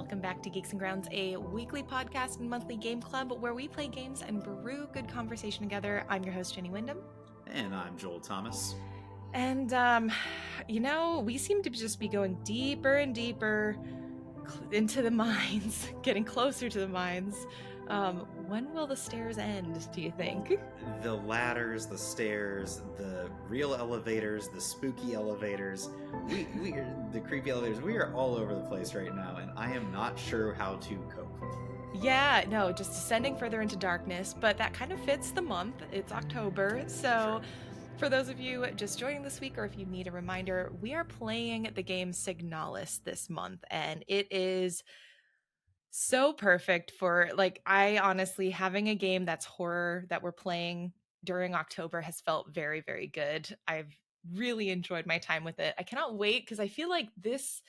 welcome back to Geeks and Grounds, a weekly podcast and monthly game club where we play games and brew good conversation together. I'm your host, Jenny Wyndham. And I'm Joel Thomas. And, we seem to just be going deeper and deeper into the mines, getting closer to the mines. When will the stairs end, do you think? The ladders, the stairs, the real elevators, the spooky elevators, we are the creepy elevators. We are all over the place right now, and I am not sure how to cope. Yeah, no, just descending further into darkness, but that kind of fits the month. It's October, so... Sure. For those of you just joining this week, or if you need a reminder, we are playing the game Signalis this month, and it is so perfect for, I honestly, having a game that's horror that we're playing during October has felt very, very good. I've really enjoyed my time with it. I cannot wait, because I feel like this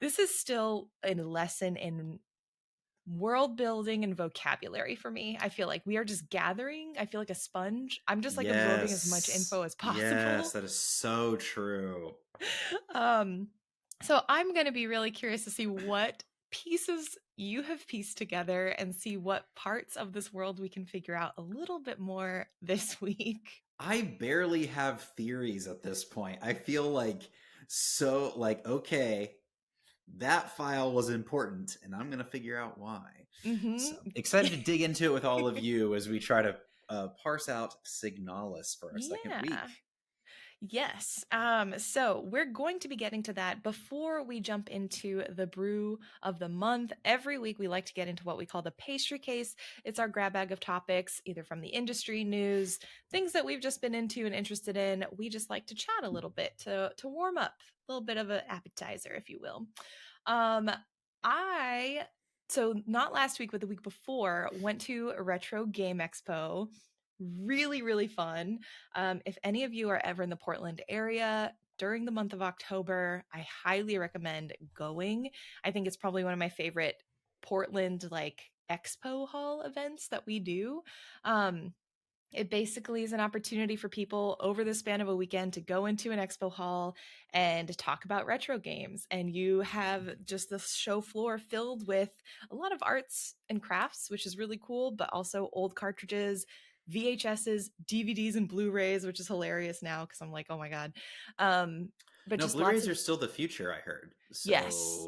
is still a lesson in world building and vocabulary for me. I feel like we are just gathering. I feel like a sponge. I'm just absorbing as much info as possible. Yes, that is so true. So I'm going to be really curious to see what pieces you have pieced together and see what parts of this world we can figure out a little bit more this week. I barely have theories at this point. I feel okay, that file was important, and I'm going to figure out why. Mm-hmm. So excited to dig into it with all of you as we try to parse out Signalis for our second week. Yes. So we're going to be getting to that before we jump into the brew of the month. Every week we like to get into what we call the pastry case. It's our grab bag of topics, either from the industry, news, things that we've just been into and interested in. We just like to chat a little bit to warm up, a little bit of an appetizer, if you will. So not last week, but the week before, went to a retro game expo. Really, really fun. If any of you are ever in the Portland area during the month of October, I highly recommend going. I think it's probably one of my favorite Portland expo hall events that we do. It basically is an opportunity for people over the span of a weekend to go into an expo hall and talk about retro games. And you have just this show floor filled with a lot of arts and crafts, which is really cool, but also old cartridges, VHSs, DVDs, and Blu-rays, which is hilarious now because I'm like, oh my God. But no, just Blu-rays are still the future, I heard. So... Yes.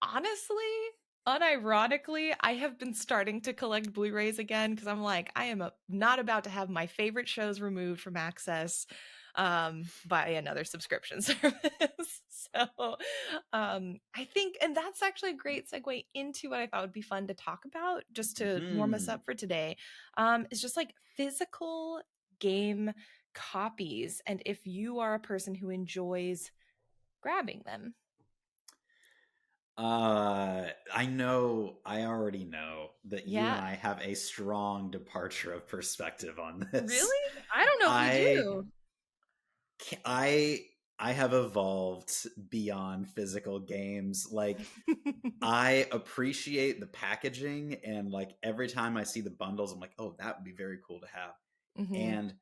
Honestly, unironically, I have been starting to collect Blu-rays again because I'm like, I am not about to have my favorite shows removed from access by another subscription service. So I think, and that's actually a great segue into what I thought would be fun to talk about, just to warm us up for today. It's just physical game copies, and if you are a person who enjoys grabbing them. I already know that you and I have a strong departure of perspective on this. Really? I don't know if we do. I have evolved beyond physical games. I appreciate the packaging, and every time I see the bundles, I'm like, oh, that would be very cool to have. Mm-hmm. And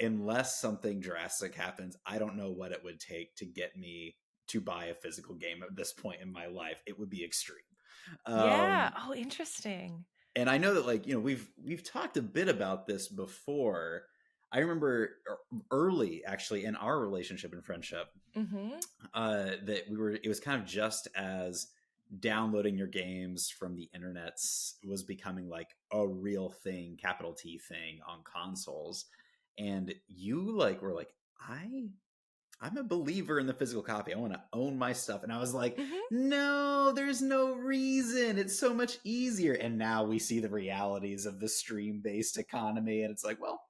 unless something drastic happens, I don't know what it would take to get me to buy a physical game at this point in my life. It would be extreme. Yeah. Oh, interesting. And I know that we've talked a bit about this before. I remember early, actually, in our relationship and friendship, that it was kind of just as downloading your games from the internet was becoming a real thing, capital T thing on consoles. And you were like, I'm a believer in the physical copy. I want to own my stuff. And I was like, no, there's no reason. It's so much easier. And now we see the realities of the stream-based economy. And it's like, well,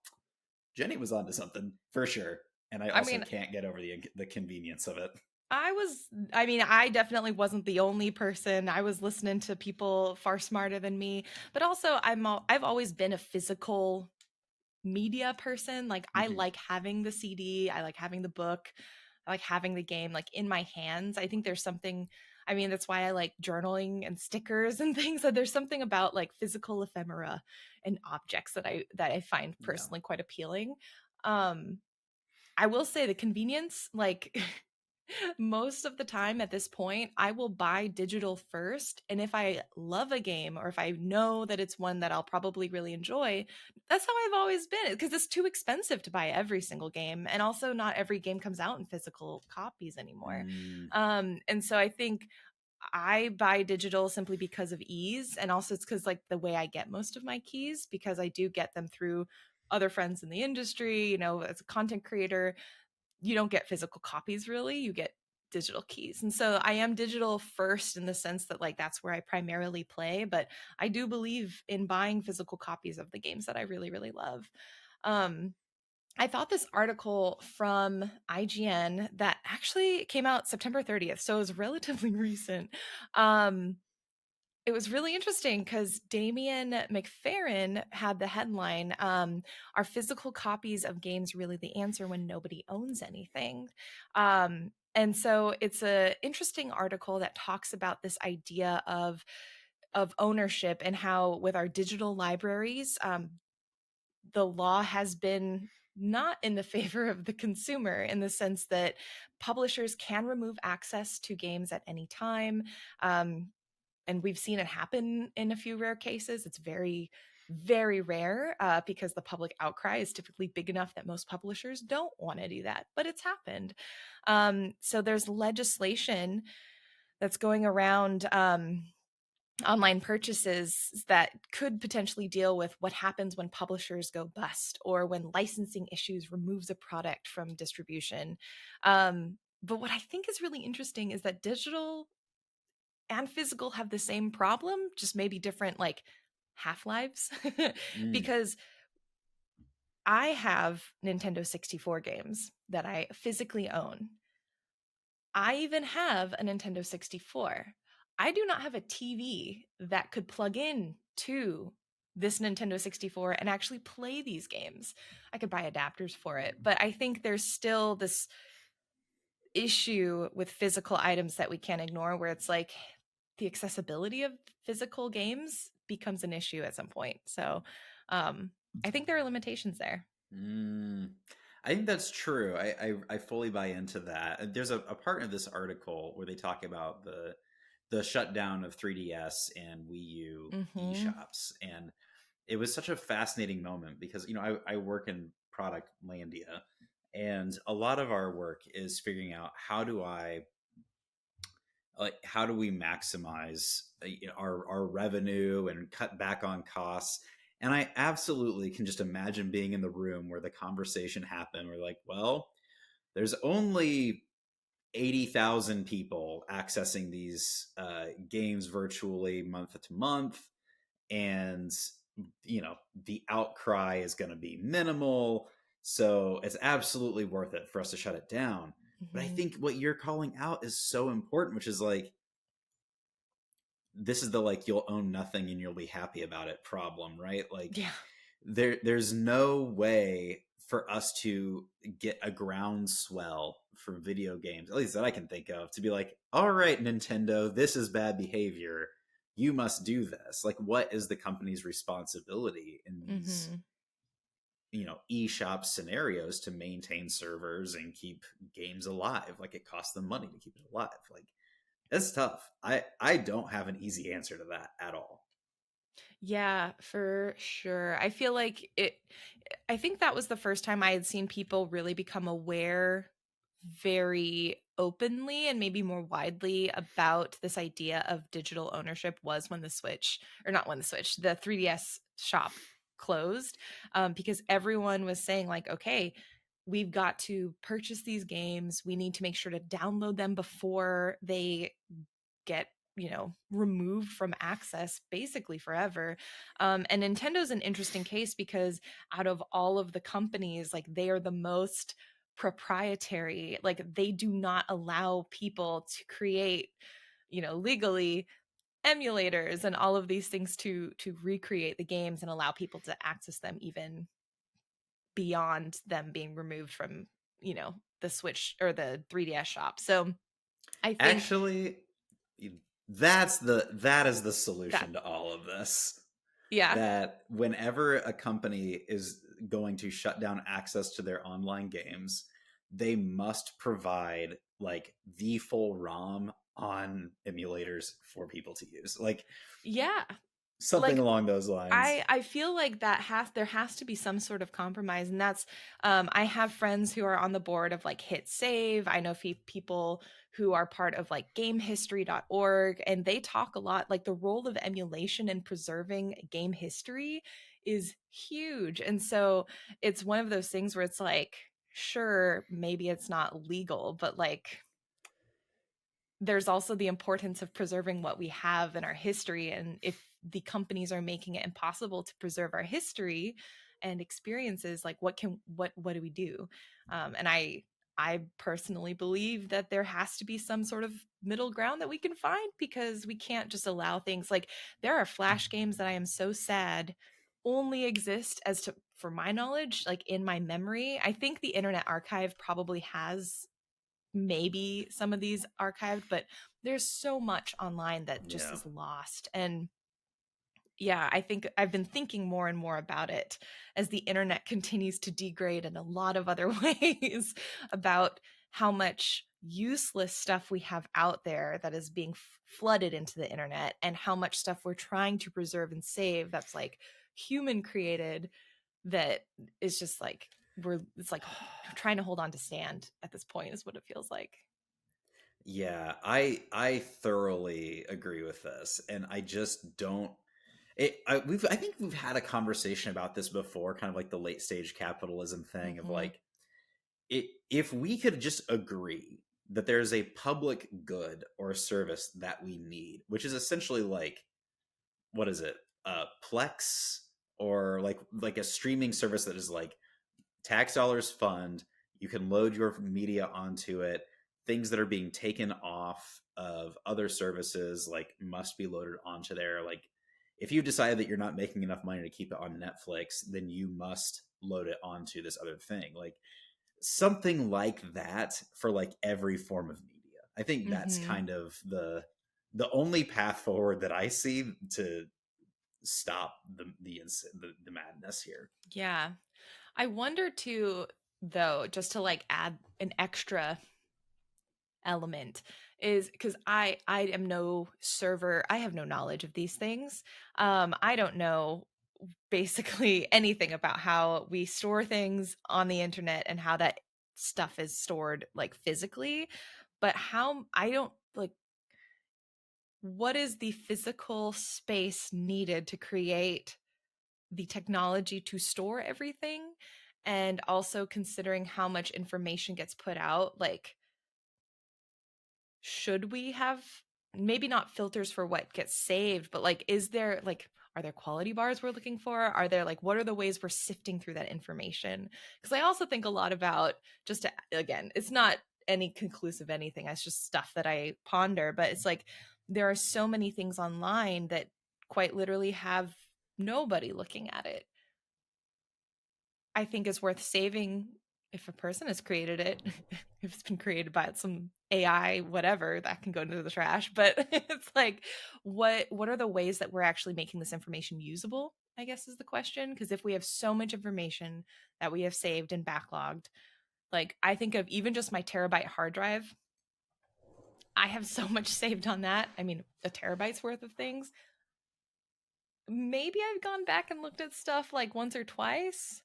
Jenny was onto something for sure. And I can't get over the convenience of it. I definitely wasn't the only person. I was listening to people far smarter than me. But also, I've always been a physical media person. I like having the CD, I like having the book, I like having the game in my hands. I think there's something, that's why I like journaling and stickers and things. So there's something about physical ephemera and objects that I find personally quite appealing. I will say the convenience, Most of the time at this point, I will buy digital first. And if I love a game or if I know that it's one that I'll probably really enjoy, that's how I've always been. Because it's too expensive to buy every single game. And also, not every game comes out in physical copies anymore. Mm, And so I think I buy digital simply because of ease. And also, it's because, like, the way I get most of my keys, because I do get them through other friends in the industry, as a content creator you don't get physical copies really, you get digital keys. And so I am digital first in the sense that like that's where I primarily play, but I do believe in buying physical copies of the games that I really really love. Um I thought this article from IGN that actually came out September 30th, so it was relatively recent. Um it was really interesting because Damian McFerrin had the headline, Are physical copies of games really the answer when nobody owns anything? And so it's an interesting article that talks about this idea of ownership and how with our digital libraries, the law has been not in the favor of the consumer in the sense that publishers can remove access to games at any time. Um, and we've seen it happen in a few rare cases. It's very, very rare because the public outcry is typically big enough that most publishers don't want to do that, but it's happened. So there's legislation that's going around online purchases that could potentially deal with what happens when publishers go bust or when licensing issues removes a product from distribution. But what I think is really interesting is that digital and physical have the same problem, just maybe different like half-lives. mm. Because I have Nintendo 64 games that I physically own. I even have a Nintendo 64. I do not have a TV that could plug in to this Nintendo 64 and actually play these games. I could buy adapters for it, but I think there's still this issue with physical items that we can't ignore where it's like the accessibility of physical games becomes an issue at some point. So I think there are limitations there. Mm. I think that's true. I fully buy into that. There's a part of this article where they talk about the shutdown of 3DS and Wii U Mm-hmm. eShops, and it was such a fascinating moment because I work in product landia, and a lot of our work is figuring out how do we maximize our revenue and cut back on costs. And I absolutely can just imagine being in the room where the conversation happened. We're like, well, there's only 80,000 people accessing these games virtually month to month, and the outcry is going to be minimal, so it's absolutely worth it for us to shut it down. But I Mm-hmm. think what you're calling out is so important, which is like, this is the like you'll own nothing and you'll be happy about it problem, right? Like Yeah. there's no way for us to get a groundswell for video games, at least that I can think of, to be like, all right, Nintendo, this is bad behavior, you must do this. Like, what is the company's responsibility in these Mm-hmm. eShop scenarios to maintain servers and keep games alive? Like, it costs them money to keep it alive. Like, it's tough. I don't have an easy answer to that at all. Yeah, for sure. I think that was the first time I had seen people really become aware very openly and maybe more widely about this idea of digital ownership was when the 3DS shop closed, because everyone was saying like, okay, we've got to purchase these games. We need to make sure to download them before they get removed from access basically forever. And Nintendo's an interesting case because out of all of the companies, like, they are the most proprietary. Like, they do not allow people to create legally emulators and all of these things to recreate the games and allow people to access them even beyond them being removed from the Switch or the 3DS shop. So I think Actually, that is the that solution to all of this. yeah. That whenever a company is going to shut down access to their online games, they must provide like the full ROM on emulators for people to use, like Yeah. something Like, along those lines. I feel like there has to be some sort of compromise, and that's I have friends who are on the board of like Hit Save. I know people who are part of like gamehistory.org, and they talk a lot like the role of emulation in preserving game history is huge. And so it's one of those things where it's like, sure, maybe it's not legal, but like there's also the importance of preserving what we have in our history. And if the companies are making it impossible to preserve our history and experiences, like what do we do? And I personally believe that there has to be some sort of middle ground that we can find, because we can't just allow things like, there are Flash games that I am so sad only exist, as to for my knowledge, like in my memory. I think the Internet Archive probably has maybe some of these archived, but there's so much online that just Yeah. is lost. And yeah, I think I've been thinking more and more about it as the internet continues to degrade in a lot of other ways, about how much useless stuff we have out there that is being flooded into the internet, and how much stuff we're trying to preserve and save that's like human created, that is just like, it's like trying to hold on to sand at this point is what it feels like. Yeah, I thoroughly agree with this, and I just don't. I think we've had a conversation about this before, kind of like the late stage capitalism thing of Mm-hmm. like, if we could just agree that there's a public good or a service that we need, which is essentially like, what is it, Plex, or like a streaming service that is like tax dollars fund, you can load your media onto it, things that are being taken off of other services like must be loaded onto there. Like if you decide that you're not making enough money to keep it on Netflix, then you must load it onto this other thing, like something like that for like every form of media. I think that's Mm-hmm. kind of the only path forward that I see to stop the madness here. Yeah. I wonder too, though, just to like add an extra element, is because I am no server, I have no knowledge of these things. I don't know basically anything about how we store things on the internet and how that stuff is stored like physically. But how, I don't like, what is the physical space needed to create the technology to store everything? And also considering how much information gets put out, like, should we have maybe not filters for what gets saved, but like, is there like, are there quality bars we're looking for? Are there like, what are the ways we're sifting through that information? Because I also think a lot about, just to, again, it's not any conclusive anything, it's just stuff that I ponder, but it's like, there are so many things online that quite literally have nobody looking at it. I think is worth saving if a person has created it. If it's been created by some AI, whatever, that can go into the trash. But it's like, what are the ways that we're actually making this information usable, I guess is the question. Because if we have so much information that we have saved and backlogged, like I think of even just my terabyte hard drive, I have so much saved on that. I mean, a terabyte's worth of things. Maybe I've gone back and looked at stuff like once or twice,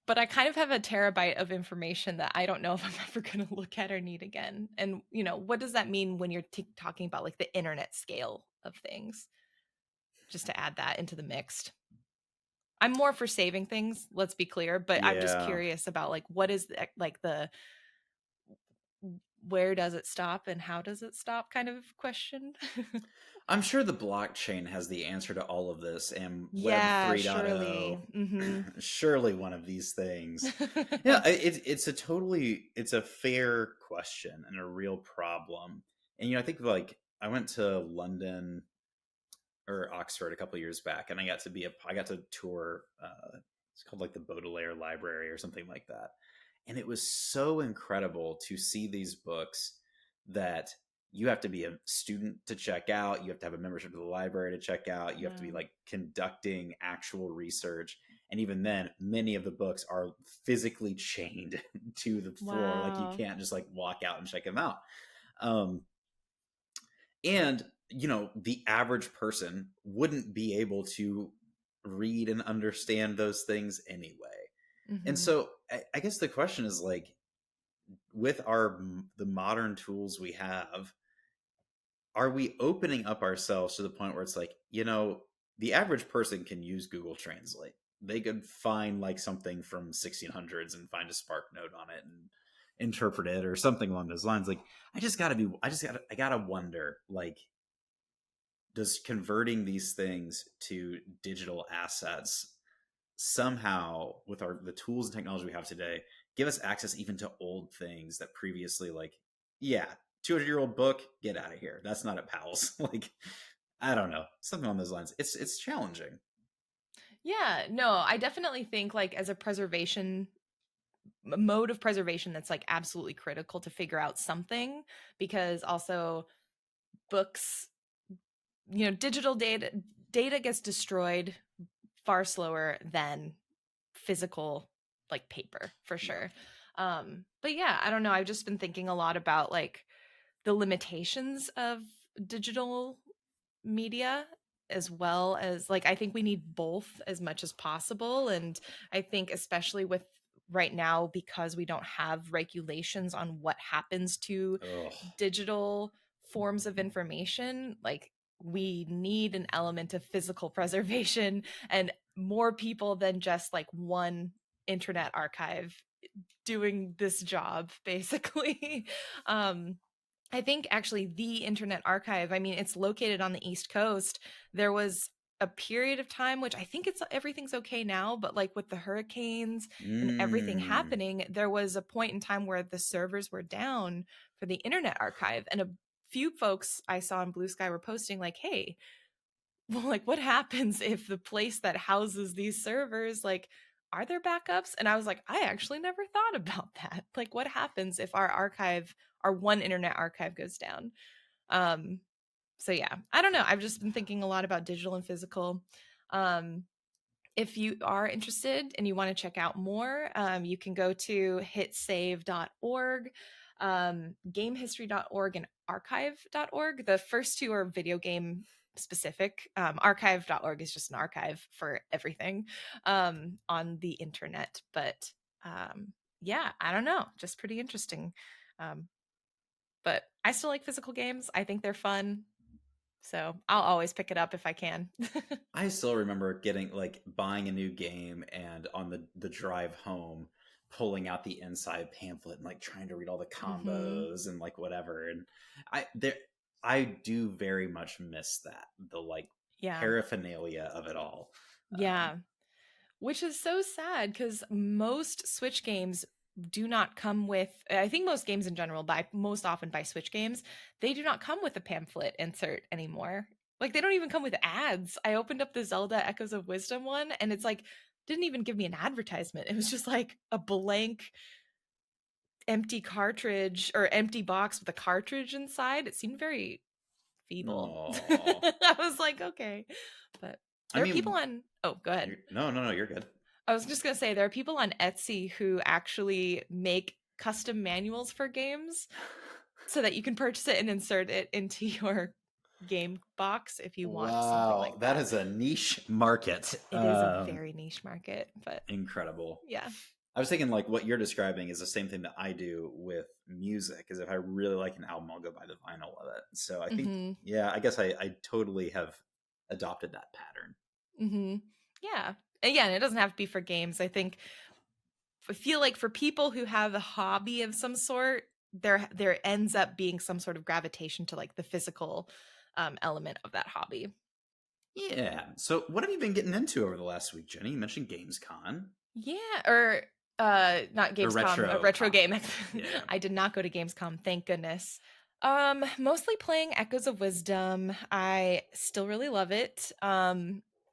but I kind of have a terabyte of information that I don't know if I'm ever going to look at or need again. And, what does that mean when you're talking about like the internet scale of things? Just to add that into the mix. I'm more for saving things, let's be clear, but I'm just Yeah. curious about like, what is like the where does it stop and how does it stop kind of question. I'm sure the blockchain has the answer to all of this, and Web Yeah, 3.0, surely. Mm-hmm. surely one of these things. Yeah, it's a fair question and a real problem. And I think like I went to London or Oxford a couple years back, and I got to tour. It's called like the Baudelaire Library or something like that, and it was so incredible to see these books that you have to be a student to check out. You have to have a membership to the library to check out. You have to be Wow. like conducting actual research. And even then, many of the books are physically chained to the floor. Like you Wow. can't just like walk out and check them out. Um, and the average person wouldn't be able to read and understand those things anyway. And Mm-hmm. so I guess the question is like, with the modern tools we have, are we opening up ourselves to the point where it's like, the average person can use Google Translate. They could find like something from 1600s and find a spark note on it and interpret it or something along those lines. Like, I gotta wonder, like, does converting these things to digital assets somehow, with the tools and technology we have today, give us access even to old things that previously, like, yeah, 200-year-old book, get out of here, that's not at Powell's. Like, I don't know, something on those lines. It's challenging. Yeah, no, I definitely think like as a preservation mode of preservation that's like absolutely critical to figure out something, because also books, digital data gets destroyed far slower than physical like paper for Yeah. sure. But yeah, I don't know, I've just been thinking a lot about like the limitations of digital media, as well as like I think we need both as much as possible. And I think especially with right now, because we don't have regulations on what happens to Ugh. digital forms of information, like we need an element of physical preservation and more people than just like one internet archive doing this job basically. um I think actually the Internet Archive, I mean, it's located on the East Coast. There was a period of time, which I think everything's okay now, but like with the hurricanes and everything Mm. happening, there was a point in time where the servers were down for the Internet Archive. And a few folks I saw in Blue Sky were posting like, hey, well, like what happens if the place that houses these servers, like, are there backups? And I was like, I actually never thought about that. Like, what happens if our one internet archive goes down? Um, so yeah, I don't know. I've just been thinking a lot about digital and physical. Um, if you are interested and you want to check out more, you can go to hitsave.org, gamehistory.org, and archive.org. The first two are video game specific. Archive.org is just an archive for everything on the internet. But yeah, I don't know. Just pretty interesting. Um, but I still like physical games. I think they're fun. So I'll always pick it up if I can. I still remember buying a new game and on the drive home pulling out the inside pamphlet and like trying to read all the Mm-hmm. combos and like whatever. And I do very much miss that, the like Yeah. paraphernalia of it all. Yeah. Which is so sad because most Switch games do not come with, I think most games in general, by most often by Switch games, they do not come with a pamphlet insert anymore. Like they don't even come with ads. I opened up the Zelda Echoes of Wisdom one and it's like, didn't even give me an advertisement. It was just like a blank empty cartridge or empty box with a cartridge inside. It seemed very feeble. Oh, I was like, okay. But I there are people mean, on, oh, go ahead. no, you're good. I was just going to say there are people on Etsy who actually make custom manuals for games so that you can purchase it and insert it into your game box if you want something Wow, like that that. is a niche market. It is a very niche market, but Incredible. yeah. I was thinking like what you're describing is the same thing that I do with music. Is if I really like an album, I'll go buy the vinyl of it. So I think, Mhm. yeah, I guess I totally have adopted that pattern. Mhm. Yeah. Again, it doesn't have to be for games. I feel like for people who have a hobby of some sort, there ends up being some sort of gravitation to like the physical element of that hobby. Yeah. So what have you been getting into over the last week, Jenny? You mentioned Gamescom Yeah, or not or Gamescom, Retro RetroCon. Game. Yeah, yeah. I did not go to Gamescom, thank goodness. Mostly playing Echoes of Wisdom. I still really love it.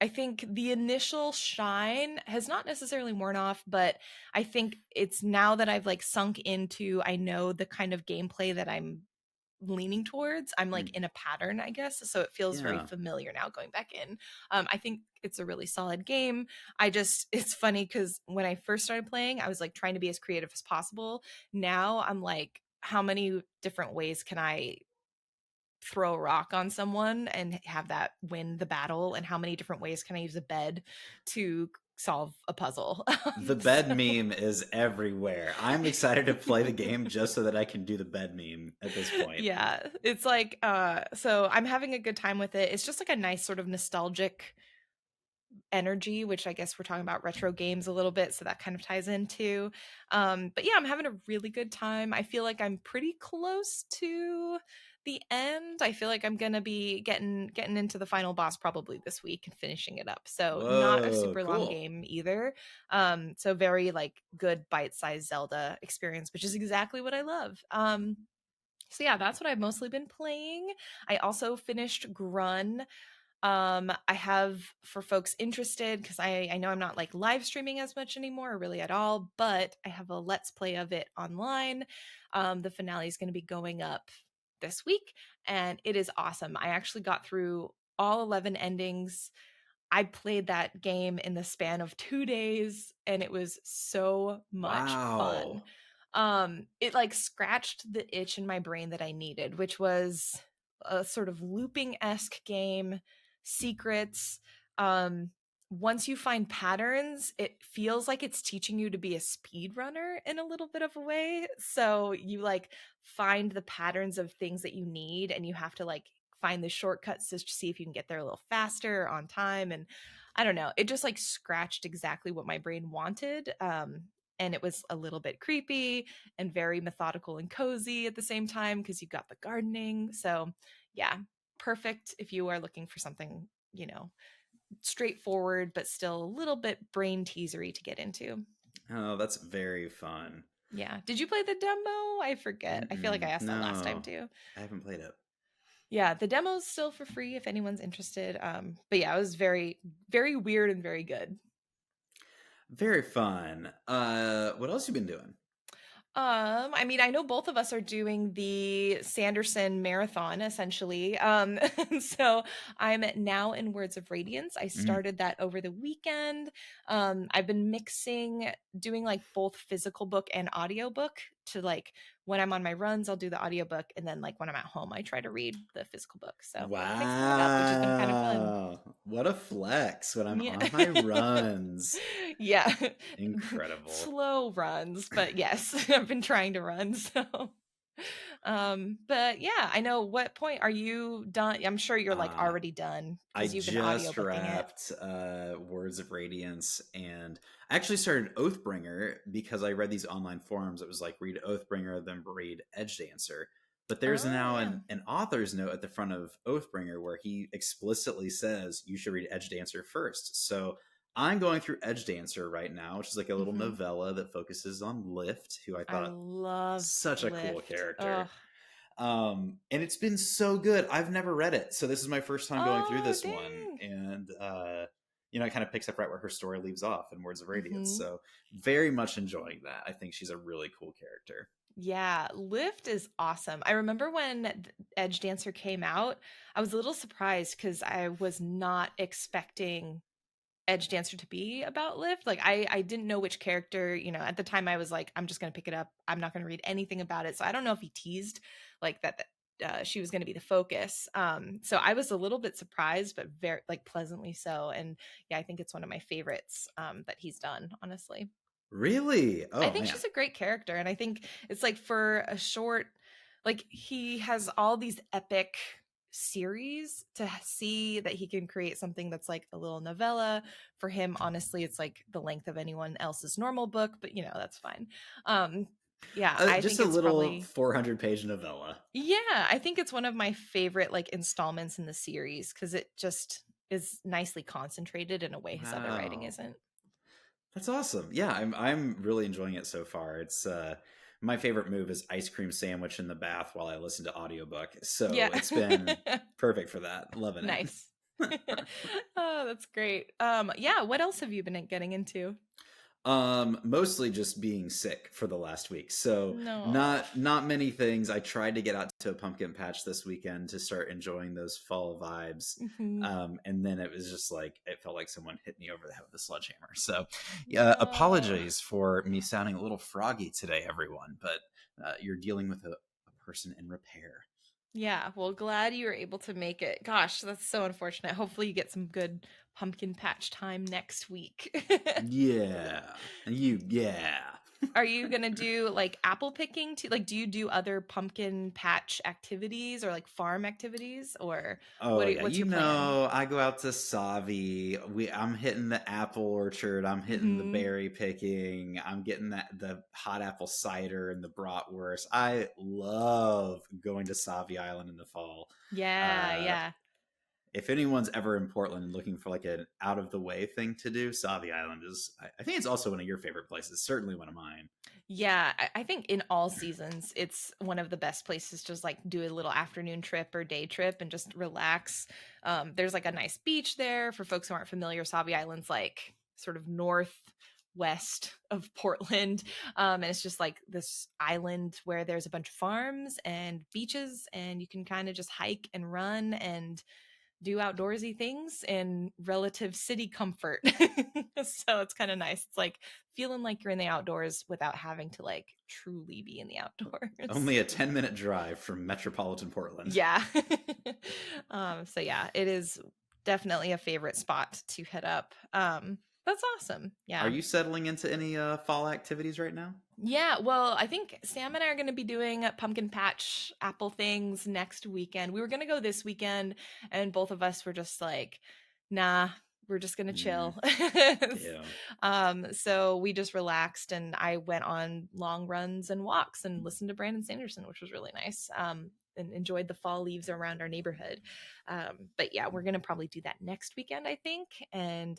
I think the initial shine has not necessarily worn off, but I think it's now that I've like sunk into, I know the kind of gameplay that I'm leaning towards. I'm like in a pattern, I guess. So it feels very Yeah. familiar now going back in. I think it's a really solid game. It's funny because when I first started playing, I was like trying to be as creative as possible. Now I'm like, how many different ways can I throw a rock on someone and have that win the battle? And how many different ways can I use a bed to solve a puzzle? The bed meme is everywhere. I'm excited to play the game just so that I can do the bed meme at this point. Yeah, it's like so I'm having a good time with it. It's just like a nice sort of nostalgic energy, which I guess we're talking about retro games a little bit, so that kind of ties into. But yeah, I'm having a really good time. I feel like I'm pretty close to the end. I feel like I'm gonna be getting into the final boss probably this week and finishing it up. So not a Whoa, super long cool. game either. So very like good bite-sized Zelda experience, which is exactly what I love. So yeah, that's what I've mostly been playing. I also finished Grun. I have, for folks interested, because I know I'm not like live streaming as much anymore or really at all, but I have a let's play of it online. The finale is going to be going up this week, and it is awesome. I actually got through all 11 endings. I played that game in the span of 2 days, and it was so much fun. Wow. It like scratched the itch in my brain that I needed, which was a sort of looping-esque game, secrets. Um, Once you find patterns, it feels like it's teaching you to be a speed runner in a little bit of a way. So you like find the patterns of things that you need, and you have to like find the shortcuts to see if you can get there a little faster or on time. And I don't know, it just like scratched exactly what my brain wanted. And it was a little bit creepy and very methodical and cozy at the same time because you got the gardening. So yeah, perfect if you are looking for something, straightforward but still a little bit brain teasery to get into. Oh, that's very fun. Yeah, did you play the demo? I forget. I feel like I asked that last time No, too. I haven't played it. Yeah, the demo's still for free if anyone's interested. But yeah, it was very, very weird and very good. Very fun. What else you been doing? I mean, I know both of us are doing the Sanderson marathon essentially. So I'm now in Words of Radiance. I Mm. started that over the weekend. I've been mixing doing like both physical book and audiobook to like when I'm on my runs, I'll do the audiobook, and then like when I'm at home, I try to read the physical book. So mixing it up, which has been kind of fun. Wow. What a flex when I'm Yeah. on my runs. Yeah. Incredible. Slow runs, but yes, I've been trying to run. So but yeah, I know. What point are you done? I'm sure you're like Uh, already done I because you've been just audiobooking it. wrapped Words of Radiance, and I actually started Oathbringer because I read these online forums. It was like read Oathbringer, then read Edge Dancer. But there's Oh now yeah. an author's note at the front of Oathbringer where he explicitly says you should read Edge Dancer first. So I'm going through Edge Dancer right now, which is like a little Hmm. novella that focuses on Lift, who I I thought loved such a cool Lift. Oh. character. And it's been so good. I've never read it, so this is my first time going through Oh this one, dang. and it kind of picks up right where her story leaves off in Words of Radiance. Hmm. So very much enjoying that. I think she's a really cool character. Yeah, Lift is awesome. I remember when Edge Dancer came out, I was a little surprised because I was not expecting Edge Dancer to be about Lift. Like I didn't know which character, at the time I was like, I'm just gonna pick it up. I'm not gonna read anything about it. So I don't know if he teased like that she was gonna be the focus. So I was a little bit surprised, but very like pleasantly so. And yeah, I think it's one of my favorites that he's done, honestly. Really? I Oh think man. she's a great character, and I think it's like for a short, like he has all these epic series to see that he can create something that's like a little novella for him. Honestly, it's like the length of anyone else's normal book, but that's fine. Um, yeah, I Just think a it's little probably 400-page novella. yeah, I think it's one of my favorite like installments in the series because it just is nicely concentrated in a way his other writing Wow. isn't. That's awesome. Yeah, I'm really enjoying it so far. It's my favorite move is ice cream sandwich in the bath while I listen to audiobook. So Yeah. it's been perfect for that. Loving it. Nice. Oh, that's great. Yeah, what else have you been getting into? Mostly just being sick for the last week. So No. not many things. I tried to get out to a pumpkin patch this weekend to start enjoying those fall vibes. Mhm. And then it was just like it felt like someone hit me over the head with a sledgehammer. So No. apologies for me sounding a little froggy today, everyone, but you're dealing with a person in repair. Yeah, well, glad you were able to make it. Gosh, that's so unfortunate. Hopefully you get some good pumpkin patch time next week. Yeah. Yeah. Are you gonna do like apple picking too? Like, do you do other pumpkin patch activities or like farm activities, or Oh yeah, what's your plan? I go out to Savi. I'm hitting the apple orchard. I'm hitting the Hmm. berry picking. I'm getting the hot apple cider and the bratwurst. I love going to Savi Island in the fall. Yeah, Uh, yeah. if anyone's ever in Portland and looking for like an out of the way thing to do, Savi Island is. I think it's also one of your favorite places. Certainly one of mine. Yeah, I think in all seasons, it's one of the best places to just like do a little afternoon trip or day trip and just relax. There's like a nice beach there for folks who aren't familiar. Savi Island's like sort of northwest of Portland. And it's just like this island where there's a bunch of farms and beaches, and you can kind of just hike and run and do outdoorsy things in relative city comfort. So it's kind of nice. It's like feeling like you're in the outdoors without having to like truly be in the outdoors. Only a 10-minute drive from metropolitan Portland. Yeah. So yeah, it is definitely a favorite spot to head up. That's awesome. Are Yeah. you settling into any fall activities right now? Yeah, well, I think Sam and I are going to be doing pumpkin patch apple things next weekend. We were going to go this weekend, and both of us were just like, nah, we're just going to Mm, chill. yeah. So we just relaxed, and I went on long runs and walks and listened to Brandon Sanderson, which was really nice. And enjoyed the fall leaves around our neighborhood. But yeah, we're going to probably do that next weekend, I think. And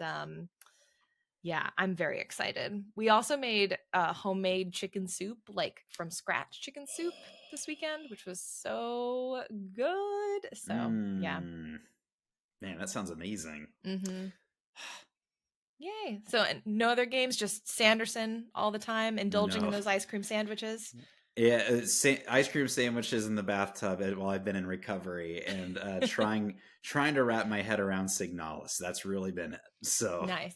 yeah, I'm very excited. We also made homemade chicken soup, like from scratch chicken soup this weekend, which was so good. So, yeah. Mm, man, that sounds amazing. Mhm. Yay. So, and no other games, just Sanderson all the time, indulging in No. those ice cream sandwiches. Yeah, ice cream sandwiches in the bathtub while I've been in recovery and trying to wrap my head around Signalis. That's really been it. So Nice.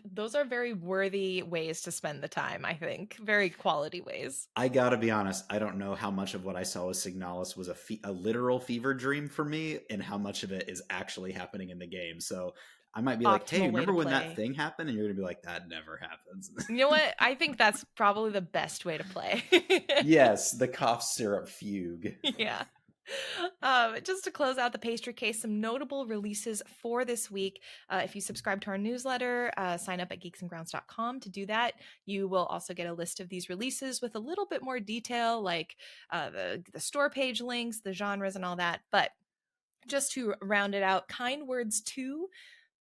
Those are very worthy ways to spend the time, I think. Very quality ways. I gotta be honest, I don't know how much of what I saw with Signalis was a literal fever dream for me, and how much of it is actually happening in the game. So I might be like, "Hey, Optimal way to remember when that play. thing happened?" And you're gonna be like, "That never happens." You know what? I think that's probably the best way to play. Yes, the cough syrup fugue. Yeah. Just to close out the pastry case, some notable releases for this week. If you subscribe to our newsletter, sign up at geeksandgrounds.com to do that. You will also get a list of these releases with a little bit more detail, like the store page links, the genres, and all that. But just to round it out, Kind Words 2,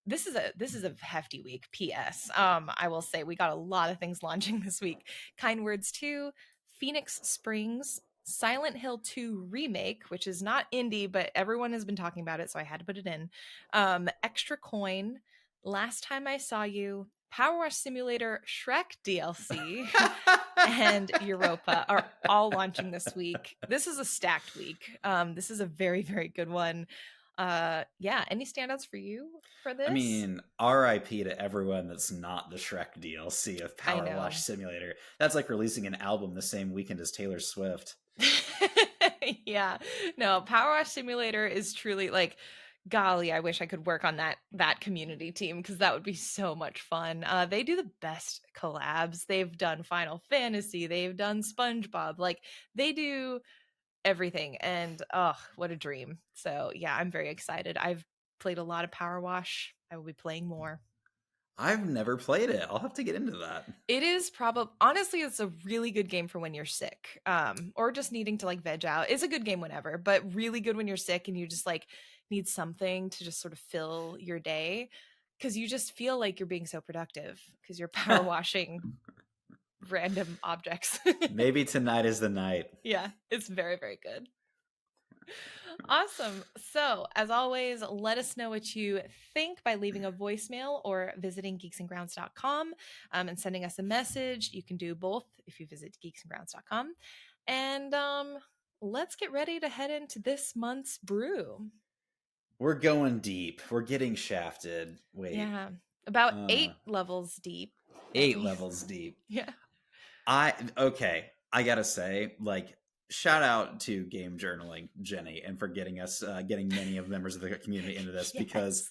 this is a hefty week. PS. I will say we got a lot of things launching this week. Kind Words 2, Phoenix Springs, Silent Hill 2 remake, which is not indie, but everyone has been talking about it, so I had to put it in. Extra Coin, Last Time I Saw You, Power Wash Simulator, Shrek DLC, and Europa are all launching this week. This is a stacked week. This is a very, very good one. Yeah, any standouts for you for I this? mean, RIP to everyone that's not the Shrek DLC of I Power Wash know. Simulator. That's like releasing an album the same weekend as Taylor Swift. Yeah. No, Power Wash Simulator is truly like, golly, I wish I could work on that community team because that would be so much fun. They do the best collabs. They've done Final Fantasy, they've done SpongeBob. Like they do everything, and oh, what a dream. So yeah, I'm very excited. I've played a lot of Power Wash. I will be playing more. I've never played it. I'll have to get into that. It is probably, honestly, it's a really good game for when you're sick, or just needing to like veg out. It's a good game whenever, but really good when you're sick and you just like need something to just sort of fill your day, because you just feel like you're being so productive because you're power washing random objects. Maybe tonight is the night. Yeah, it's very, very good. Awesome. So, as always, let us know what you think by leaving a voicemail or visiting geeksandgrounds.com and sending us a message. You can do both if you visit geeksandgrounds.com. And let's get ready to head into this month's brew. We're going deep. We're getting shafted. Wait. Yeah. About 8 levels deep. 8 levels deep. Yeah. Okay. I gotta say, like, shout out to game journaling Jenny and for getting us getting many of members of the community into this because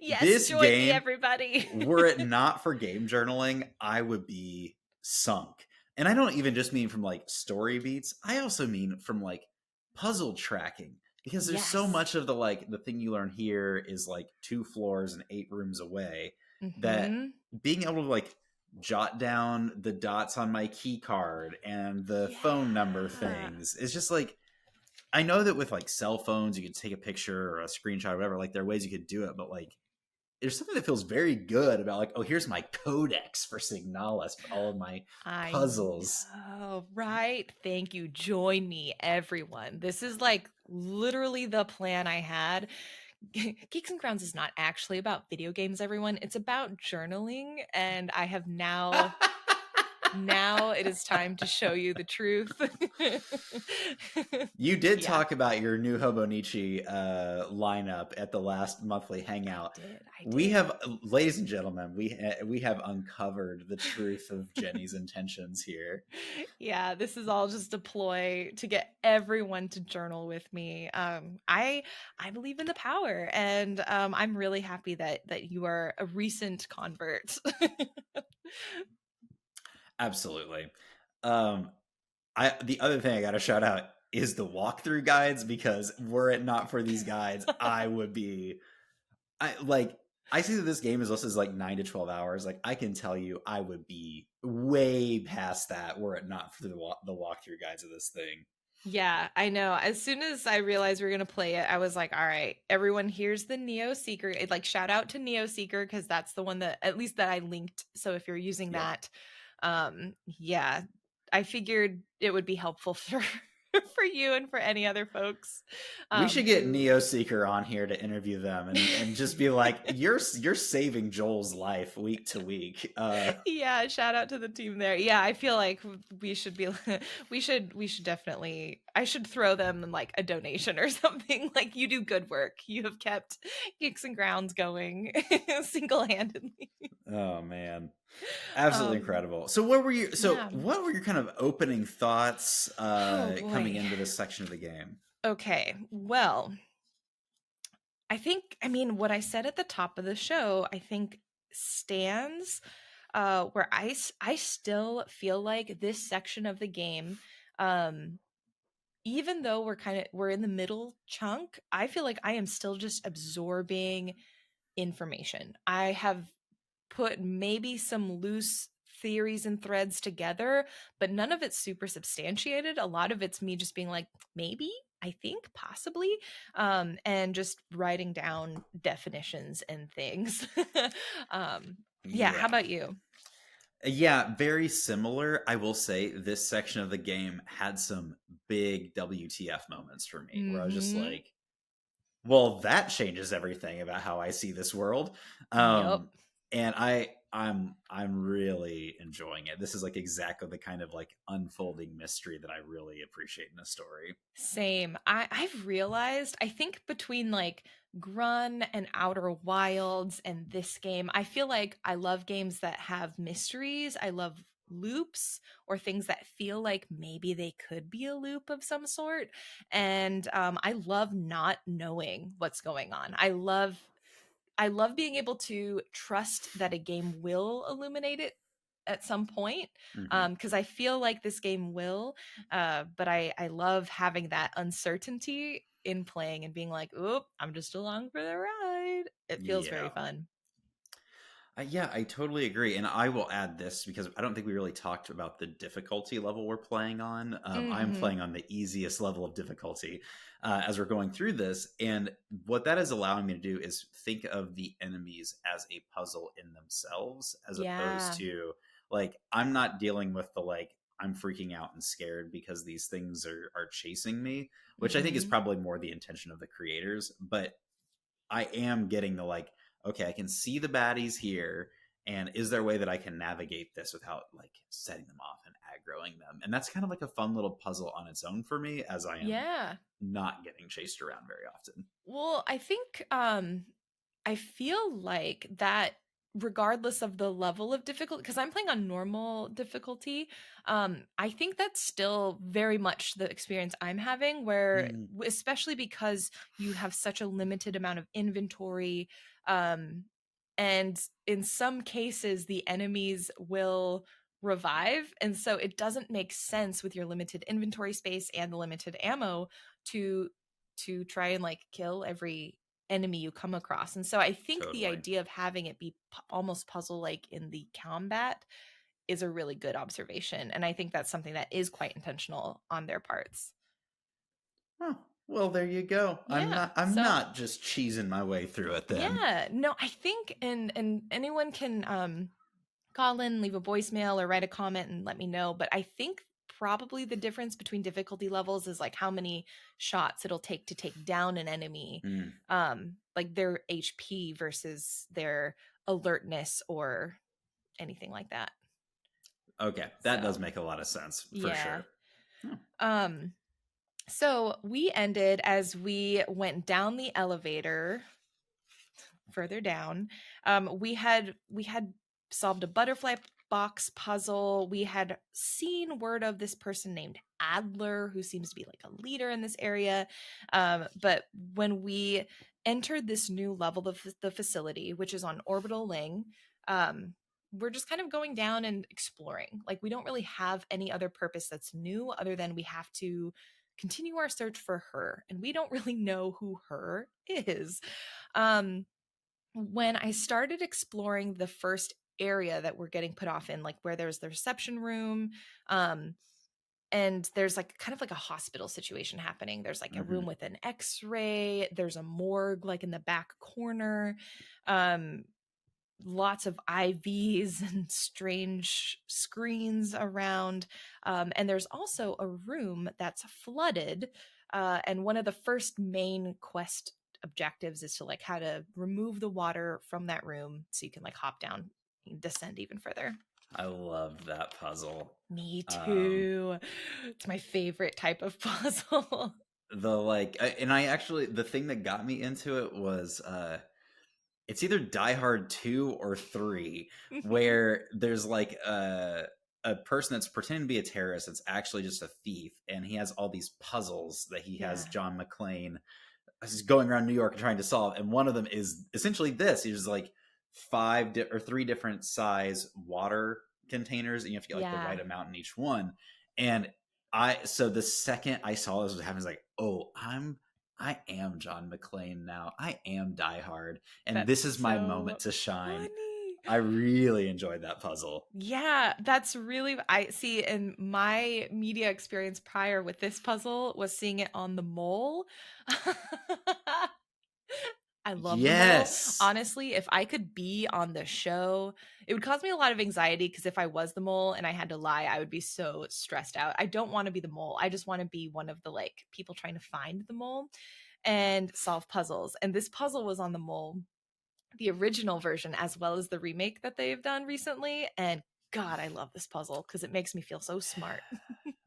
this join game, me, everybody. were it not for game journaling, I would be sunk. And I don't even just mean from like story beats. I also mean from like puzzle tracking because there's so much of the thing you learn here is like 2 floors and 8 rooms away that being able to like jot down the dots on my key card and the phone number things is just like, I know that with like cell phones you could take a picture or a screenshot or whatever, like there are ways you could do it, but like there's something that feels very good about like, oh, here's my codex for Signalis for all of my puzzles. Oh, right. Thank you. Join me, everyone. This is like literally the plan I had. Geeks and Grounds is not actually about video games, everyone. It's about journaling, and I have now it is time to show you the truth. You did talk about your new Hobonichi lineup at the last monthly hangout. I did. We have, ladies and gentlemen, we have uncovered the truth of Jenny's intentions here. Yeah, this is all just a ploy to get everyone to journal with me. I believe in the power, and I'm really happy that you are a recent convert. Absolutely. The other thing I got to shout out is the walkthrough guides, because were it not for these guides, I see that this game is listed as like 9 to 12 hours. Like, I can tell you, I would be way past that were it not for the walkthrough guides of this thing. Yeah, I know. As soon as I realized we were going to play it, I was like, all right, everyone, here's the Neo Seeker. Like, shout out to Neo Seeker, because that's the one that, at least that I linked. So if you're using that, yeah, I figured it would be helpful for for you and for any other folks. We should get Neo Seeker on here to interview them and just be like, you're saving Joel's life week to week. Yeah, shout out to the team there. Yeah, I feel like we should be we should definitely, I should throw them like a donation or something. Like, you do good work. You have kept Geeks and Grounds going single-handedly. Oh man. Absolutely incredible. So what were your kind of opening thoughts coming into this section of the game? Okay. Well, I mean, what I said at the top of the show, I think stands, where I still feel like this section of the game, even though we're in the middle chunk, I feel like I am still just absorbing information. I have put maybe some loose theories and threads together, but none of it's super substantiated. A lot of it's me just being like, maybe, I think, possibly, and just writing down definitions and things. Yeah, how about you? Yeah, very similar. I will say this section of the game had some big WTF moments for me, where I was just like, well, that changes everything about how I see this world. And I'm really enjoying it. This is like exactly the kind of like unfolding mystery that I really appreciate in a story. Same. I've realized, I think between like Grun and Outer Wilds and this game, I feel like I love games that have mysteries. I love loops or things that feel like maybe they could be a loop of some sort. And I love not knowing what's going on. I love being able to trust that a game will illuminate it at some point, because I feel like this game will, but I love having that uncertainty in playing and being like, oop, I'm just along for the ride. It feels very fun. Yeah, I totally agree. And I will add this because I don't think we really talked about the difficulty level we're playing on. I'm playing on the easiest level of difficulty as we're going through this. And what that is allowing me to do is think of the enemies as a puzzle in themselves, as opposed to like, I'm not dealing with the like, I'm freaking out and scared because these things are chasing me, which I think is probably more the intention of the creators. But I am getting the like, okay, I can see the baddies here, and is there a way that I can navigate this without like setting them off and aggroing them? And that's kind of like a fun little puzzle on its own for me, as I am not getting chased around very often. Well, I think I feel like that regardless of the level of difficulty, because I'm playing on normal difficulty, I think that's still very much the experience I'm having, where especially because you have such a limited amount of inventory, and in some cases the enemies will revive, and so it doesn't make sense with your limited inventory space and the limited ammo to try and like kill every enemy you come across. And so I think the idea of having it be almost puzzle like in the combat is a really good observation, and I think that's something that is quite intentional on their parts. Oh, well, there you go. Yeah, I'm not just cheesing my way through it then. Yeah, no, I think and anyone can call in, leave a voicemail, or write a comment and let me know, but I think probably the difference between difficulty levels is like how many shots it'll take to take down an enemy, like their HP versus their alertness or anything like that. Okay, that does make a lot of sense for sure. So we ended as we went down the elevator further down. We had solved a butterfly box puzzle. We had seen word of this person named Adler, who seems to be like a leader in this area. But when we entered this new level of the facility, which is on Orbital Leng, we're just kind of going down and exploring. Like, we don't really have any other purpose that's new other than we have to continue our search for her. And we don't really know who her is. When I started exploring the first area that we're getting put off in, like where there's the reception room, and there's like kind of like a hospital situation happening. There's like a room with an x-ray, there's a morgue like in the back corner, lots of IVs and strange screens around, and there's also a room that's flooded, and one of the first main quest objectives is to like how to remove the water from that room so you can like hop down and descend even further. I love that puzzle. Me too. It's my favorite type of puzzle. And I actually, the thing that got me into it was it's either Die Hard 2 or 3, where there's like a person that's pretending to be a terrorist that's actually just a thief, and he has all these puzzles that he has John McClane going around New York trying to solve, and one of them is essentially this. He's like 3 different size water containers, and you have to get like the right amount in each one. And so the second I saw this was happening, I was like, oh, I am John McClane now. I am Die Hard, and this is my moment to shine. Funny. I really enjoyed that puzzle. Yeah, that's really, I see, in my media experience prior with this puzzle was seeing it on The Mole. I love The Mole. Honestly, if I could be on the show, it would cause me a lot of anxiety, because if I was the mole and I had to lie, I would be so stressed out. I don't want to be the mole. I just want to be one of the like people trying to find the mole and solve puzzles. And this puzzle was on The Mole, the original version, as well as the remake that they've done recently. And God, I love this puzzle because it makes me feel so smart.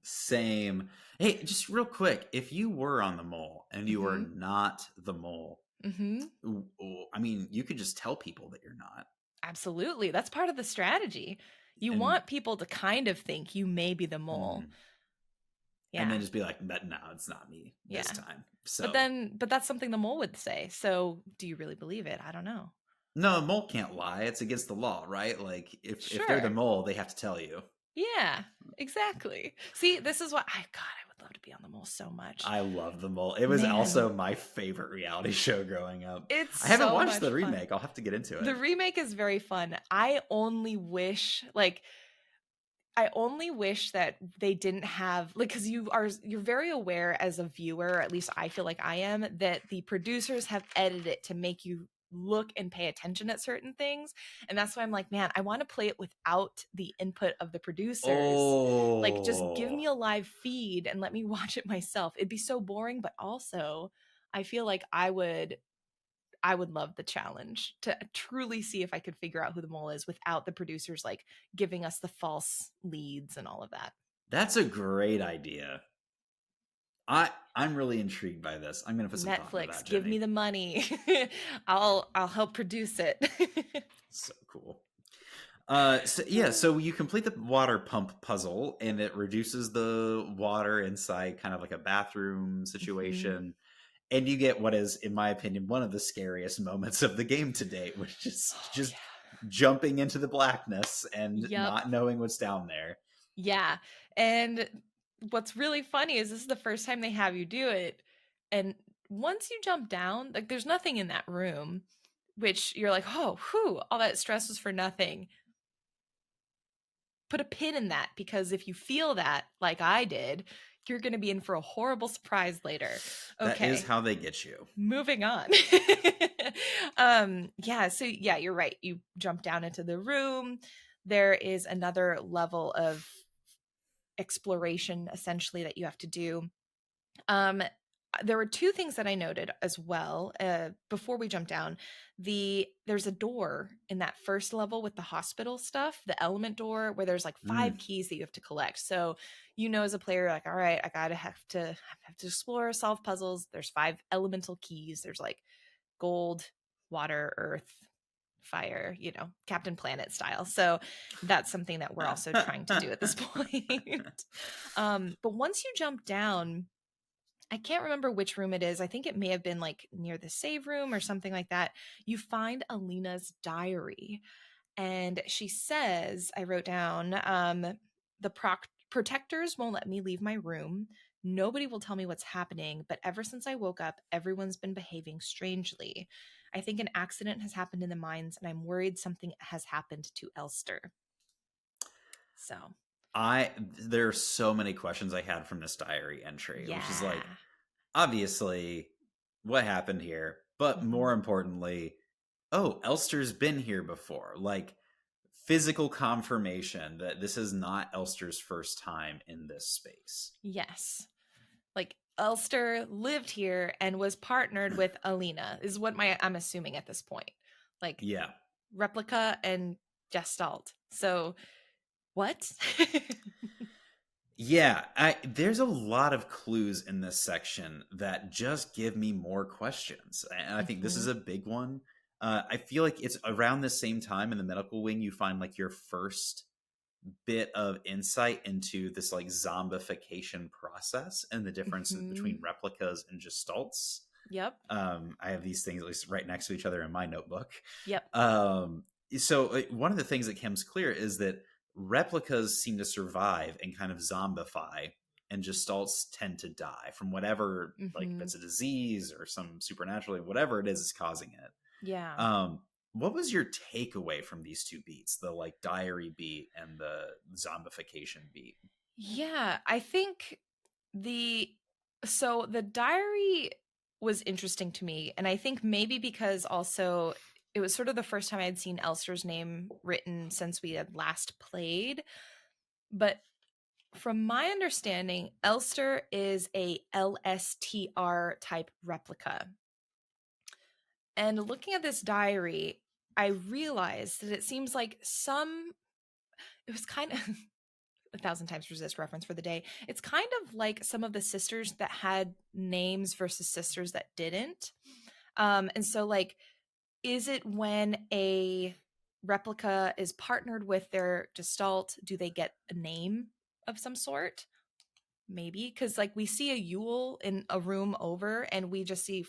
Same. Hey, just real quick, if you were on The Mole and you were not the mole, I mean, you could just tell people that you're not. Absolutely. That's part of the strategy. You want people to kind of think you may be the mole. Yeah. And then just be like, no, it's not me this time. So, but that's something the mole would say. So do you really believe it? I don't know. No, a mole can't lie. It's against the law, right? Like if they're the mole, they have to tell you. Yeah, exactly. See, this is what I would love to be on The Mole so much. I love The Mole. It was also my favorite reality show growing up. I haven't watched the remake. I'll have to get into it. The remake is very fun. I only wish that they didn't have, like, because you're very aware as a viewer, at least I feel like I am, that the producers have edited it to make you look and pay attention at certain things. And that's why I'm like, man, I want to play it without the input of the producers. Like, just give Oh, me a live feed and let me watch it myself. It'd be so boring, but also I feel like I would love the challenge to truly see if I could figure out who the mole is without the producers like giving us the false leads and all of that. that's a great idea. I'm really intrigued by this. I'm going to put some thought into Netflix, that, give me Jenny. the money. I'll help produce it. So cool. So you complete the water pump puzzle, and it reduces the water inside kind of like a bathroom Mhm. situation. And you get what is, in my opinion, one of the scariest moments of the game to date, which is Oh just yeah. jumping into the blackness and Yep. not knowing what's down there. Yeah. And what's really funny is this is the first time they have you do it. And once you jump down, like there's nothing in that room, which you're like, oh, whew, all that stress was for nothing. Put a pin in that, because if you feel that, like I did, you're going to be in for a horrible surprise later. That is Okay. how they get you. Moving on. Yeah, so yeah, you're right. You jump down into the room. There is another level of exploration essentially that you have to do. Um, there were two things that I noted as well before we jump down. There's a door in that first level with the hospital stuff, the element door, where there's like Mm. 5 keys that you have to collect. So you know, as a player, like, all right, I gotta have to explore, solve puzzles. There's 5 elemental keys. There's like gold, water, earth, fire, you know, Captain Planet style. So that's something that we're also trying to do at this point. But once you jump down, I can't remember which room it is. I think it may have been like near the save room or something like that. You find Alina's diary. And she says, I wrote down, the protectors won't let me leave my room. Nobody will tell me what's happening. But ever since I woke up, everyone's been behaving strangely. I think an accident has happened in the mines, and I'm worried something has happened to Elster. So, There are so many questions I had from this diary entry, which is yeah. like, obviously, what happened here, but Mhm. more importantly, oh, Elster's been here before. Like, physical confirmation that this is not Elster's first time in this space. Yes. Like Elster lived here and was partnered with Alina, is what I'm assuming at this point. Like Yeah. Replika and Gestalt. So what? Yeah, there's a lot of clues in this section that just give me more questions. And I think this is Mhm. a big one. I feel like it's around the same time in the medical wing you find like your first bit of insight into this like zombification process and the differences between Mhm. replicas and gestalts. Yep. I have these things at least right next to each other in my notebook. Yep. So one of the things that comes clear is that replicas seem to survive and kind of zombify, and gestalts tend to die from whatever, like if Mhm. it's a disease or some supernaturally, whatever it is causing it. Yeah. Um, what was your takeaway from these two beats, the like diary beat and the zombification beat? Yeah, I think the the diary was interesting to me, and I think maybe because also it was sort of the first time I'd seen Elster's name written since we had last played. But from my understanding, Elster is a LSTR type replica. And looking at this diary, I realized that it seems like it was kind of a thousand times resist reference for the day. It's kind of like some of the sisters that had names versus sisters that didn't. And so, like, is it when a replica is partnered with their gestalt, do they get a name of some sort? Maybe because like we see a Yule in a room over, and we just you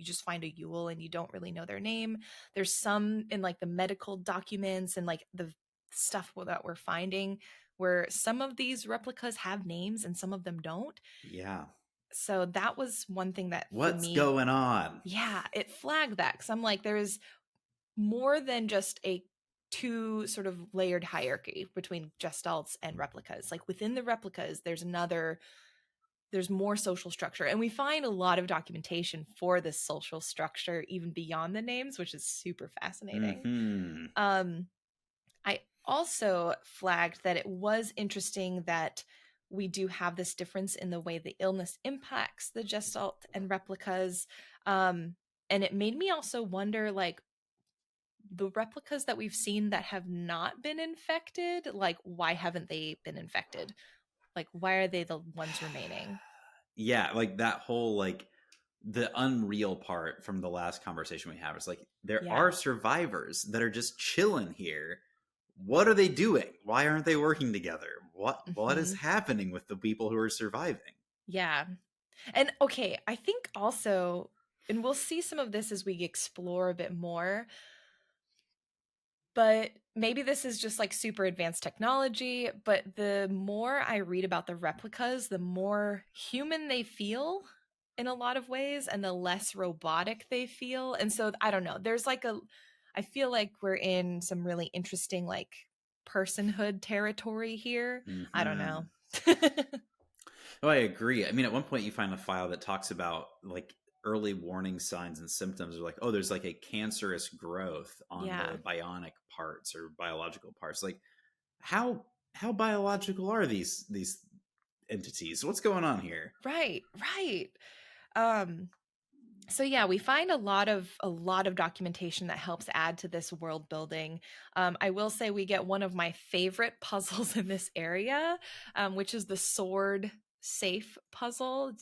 just find a Yule and you don't really know their name. There's some in like the medical documents and like the stuff that we're finding where some of these replicas have names and some of them don't. Yeah. So that was one thing that for What's me, going on? yeah, it flagged that because I'm like, there's more than just a two sort of layered hierarchy between gestalts and replicas. Like within the replicas, there's more social structure, and we find a lot of documentation for this social structure even beyond the names, which is super fascinating. Mm-hmm. I also flagged that it was interesting that we do have this difference in the way the illness impacts the gestalt and replicas. And it made me also wonder, like, the replicas that we've seen that have not been infected, like, why haven't they been infected? Like, why are they the ones remaining? Yeah, like that whole like the unreal part from the last conversation we have is like there Yeah. are survivors that are just chilling here. What are they doing? Why aren't they working together? What is Mm-hmm. happening with the people who are surviving? Yeah. And okay, I think also, and we'll see some of this as we explore a bit more, but maybe this is just like super advanced technology, but the more I read about the replicas, the more human they feel in a lot of ways and the less robotic they feel. And so I don't know, there's like I feel like we're in some really interesting like personhood territory here. I don't Mm-hmm. know. Oh, I agree. I mean, at one point you find a file that talks about like early warning signs and symptoms are like, oh, there's like a cancerous growth on Yeah. the bionic parts or biological parts. Like how biological are these entities? What's going on here? Right, right. Um so yeah, we find a lot of documentation that helps add to this world building. I will say we get one of my favorite puzzles in this area, which is the sword safe puzzle.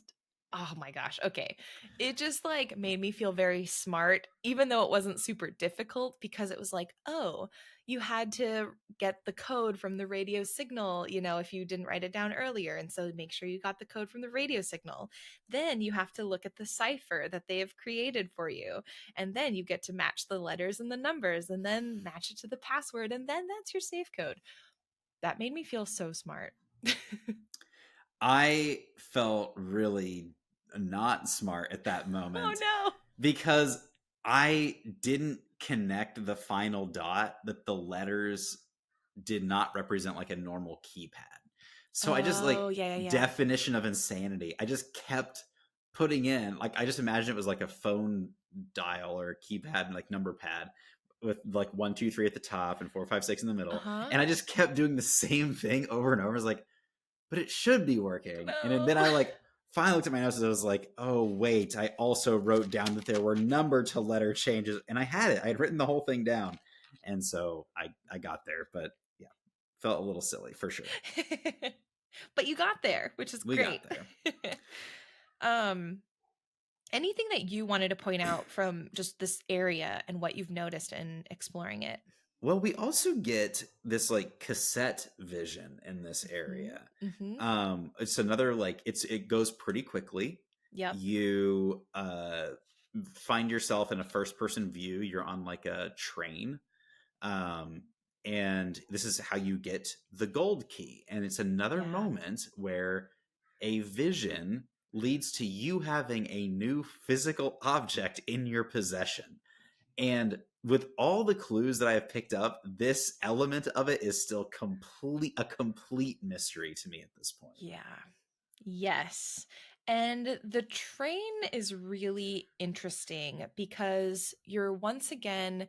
Oh my gosh. Okay. It just like made me feel very smart, even though it wasn't super difficult, because it was like, oh, you had to get the code from the radio signal, if you didn't write it down earlier. And so make sure you got the code from the radio signal. Then you have to look at the cipher that they have created for you. And then you get to match the letters and the numbers and then match it to the password. And then that's your safe code. That made me feel so smart. I felt really not smart at that Oh moment no. because I didn't connect the final dot that the letters did not represent like a normal keypad. So I just like Oh, yeah, yeah, yeah. definition of insanity. I just kept putting in like I just imagined it was like a phone dial or keypad and like number pad with like 1 2 3 at the top and 4 5 6 in the middle. Uh-huh. And I just kept doing the same thing over and over. I was like, but it should be working. And then No. I like finally looked at my notes and I was like, oh wait, I also wrote down that there were number to letter changes, and I had it. I had written the whole thing down, and so I got there. But yeah, felt a little silly for sure. But you got there, which is We great. got there. um Anything that you wanted to point out from just this area and what you've noticed in exploring it? Well, we also get this like cassette vision in this Mhm. area. Mhm. It's another like it goes pretty quickly. Yep. You find yourself in a first person view. You're on like a train. Um and this is how you get the gold key. And it's another Yeah. moment where a vision leads to you having a new physical object in your possession. And with all the clues that I have picked up, this element of it is still a complete mystery to me at this point. Yeah. Yes. And the train is really interesting because you're once again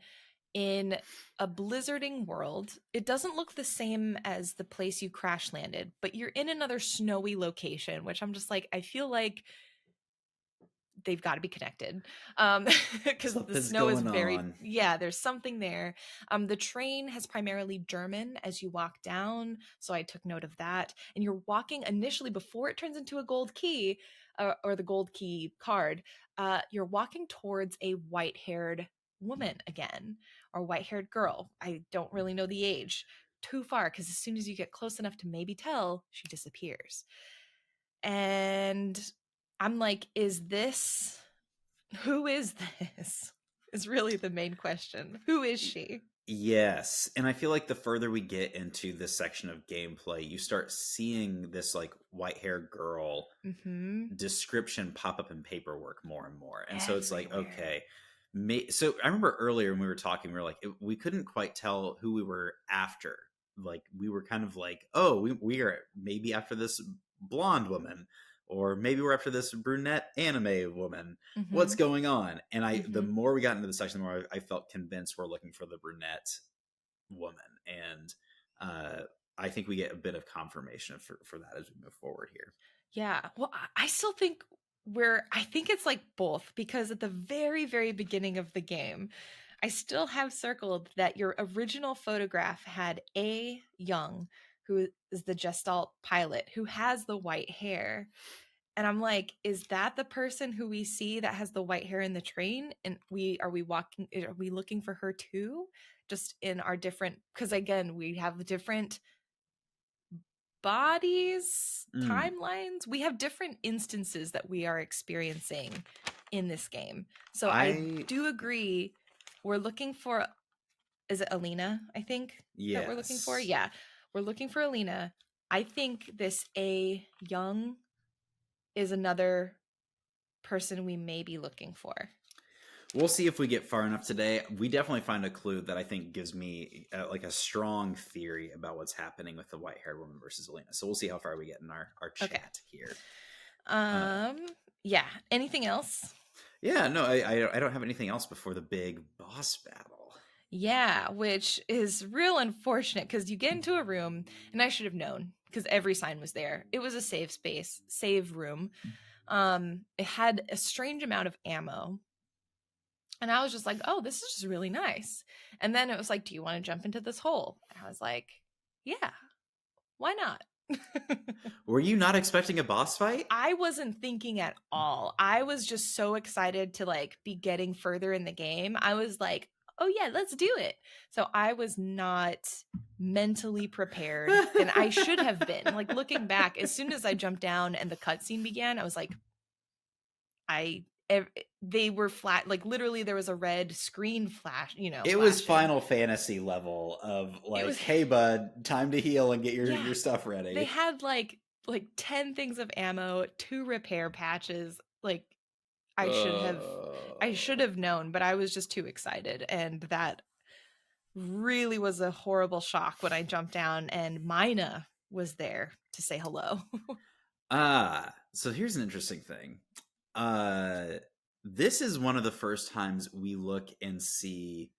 in a blizzarding world. It doesn't look the same as the place you crash landed, but you're in another snowy location, which I'm just like, I feel like they've got to be connected, because the Something's snow is going on. yeah, there's something there. The train has primarily German as you walk down, so I took note of that. And you're walking initially before it turns into a gold key, or the gold key card. You're walking towards a white-haired woman again, or white-haired girl. I don't really know the age too far, because as soon as you get close enough to maybe tell, she disappears. And I'm like, who is this? Is really the main question. Who is she? Yes, and I feel like the further we get into this section of gameplay, you start seeing this like white-haired girl Mm-hmm. description pop up in paperwork more and more. And so it's like, Everywhere. okay. So I remember earlier when we were talking, we were like, we couldn't quite tell who we were after. Like, we were kind of like, oh, we are maybe after this blonde woman. or maybe we're after this brunette anime woman. Mm-hmm. What's going on? And the more we got into the section, the more I felt convinced we're looking for the brunette woman. And I think we get a bit of confirmation for that as we move forward here. Yeah. Well, I still think I think it's like both, because at the very, very beginning of the game, I still have circled that your original photograph had A. Young, who is the Gestalt pilot, who has the white hair. And I'm like, is that the person who we see that has the white hair in the train? And are we looking for her too? Just in our different, because again, we have different bodies, timelines. We have different instances that we are experiencing in this game. So I do agree. We're looking for, is it Alina, I think? Yes. That we're looking for? Yeah. We're looking for Alina. I think this A. Young is another person we may be looking for. We'll see if we get far enough today. We definitely find a clue that I think gives me like a strong theory about what's happening with the white-haired woman versus Alina. So we'll see how far we get in our chat here. Yeah. Anything else? Yeah, no, I don't have anything else before the big boss battle. Yeah, which is real unfortunate, because you get into a room, and I should have known because every sign was there. It was a save room. It had a strange amount of ammo. And I was just like, oh, this is just really nice. And then it was like, do you want to jump into this hole? And I was like, yeah, why not? Were you not expecting a boss fight? I wasn't thinking at all. I was just so excited to like be getting further in the game. I was like, oh yeah, let's do it. So I was not mentally prepared, and I should have been. Like, looking back, as soon as I jumped down and the cutscene began, I was like, they were flat, like literally there was a red screen flash, it flashing. Was Final Fantasy level of like, hey bud, time to heal and get your stuff ready. They had like 10 things of ammo, 2 repair patches. Like, I should have known, but I was just too excited, and that really was a horrible shock when I jumped down and Mina was there to say hello. So here's an interesting thing. This is one of the first times we look and see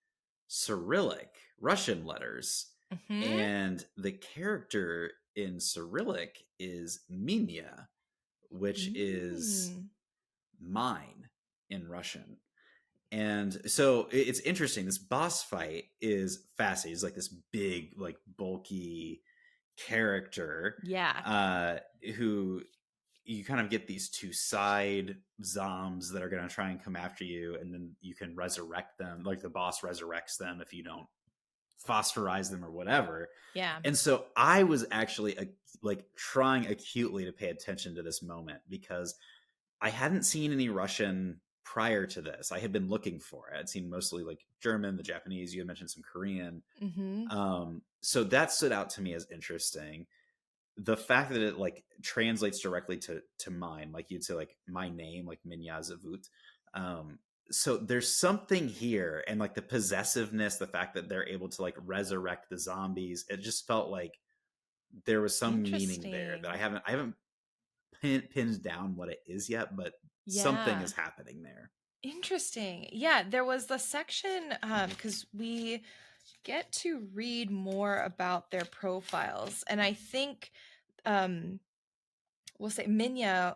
Cyrillic, Russian letters. Mm-hmm. And the character in Cyrillic is Minya, which is mine in Russian. And so it's interesting. This boss fight is fascinating. It's like this big, like bulky character. Yeah. Who you kind of get these 2 side zombs that are going to try and come after you, and then you can resurrect them. Like, the boss resurrects them if you don't phosphorize them or whatever. Yeah. And so I was actually like trying acutely to pay attention to this moment, because I hadn't seen any Russian prior to this. I had been looking for it. I'd seen mostly like German, the Japanese. You had mentioned some Korean. Mm-hmm. So that stood out to me as interesting. The fact that it like translates directly to mine, like you'd say like my name, like Minya Zavut. So there's something here, and like the possessiveness, the fact that they're able to like resurrect the zombies, it just felt like there was some meaning there that I haven't pinned down what it is yet, but something is happening there. Interesting. Yeah, there was the section because we get to read more about their profiles, and I think we'll say Minya,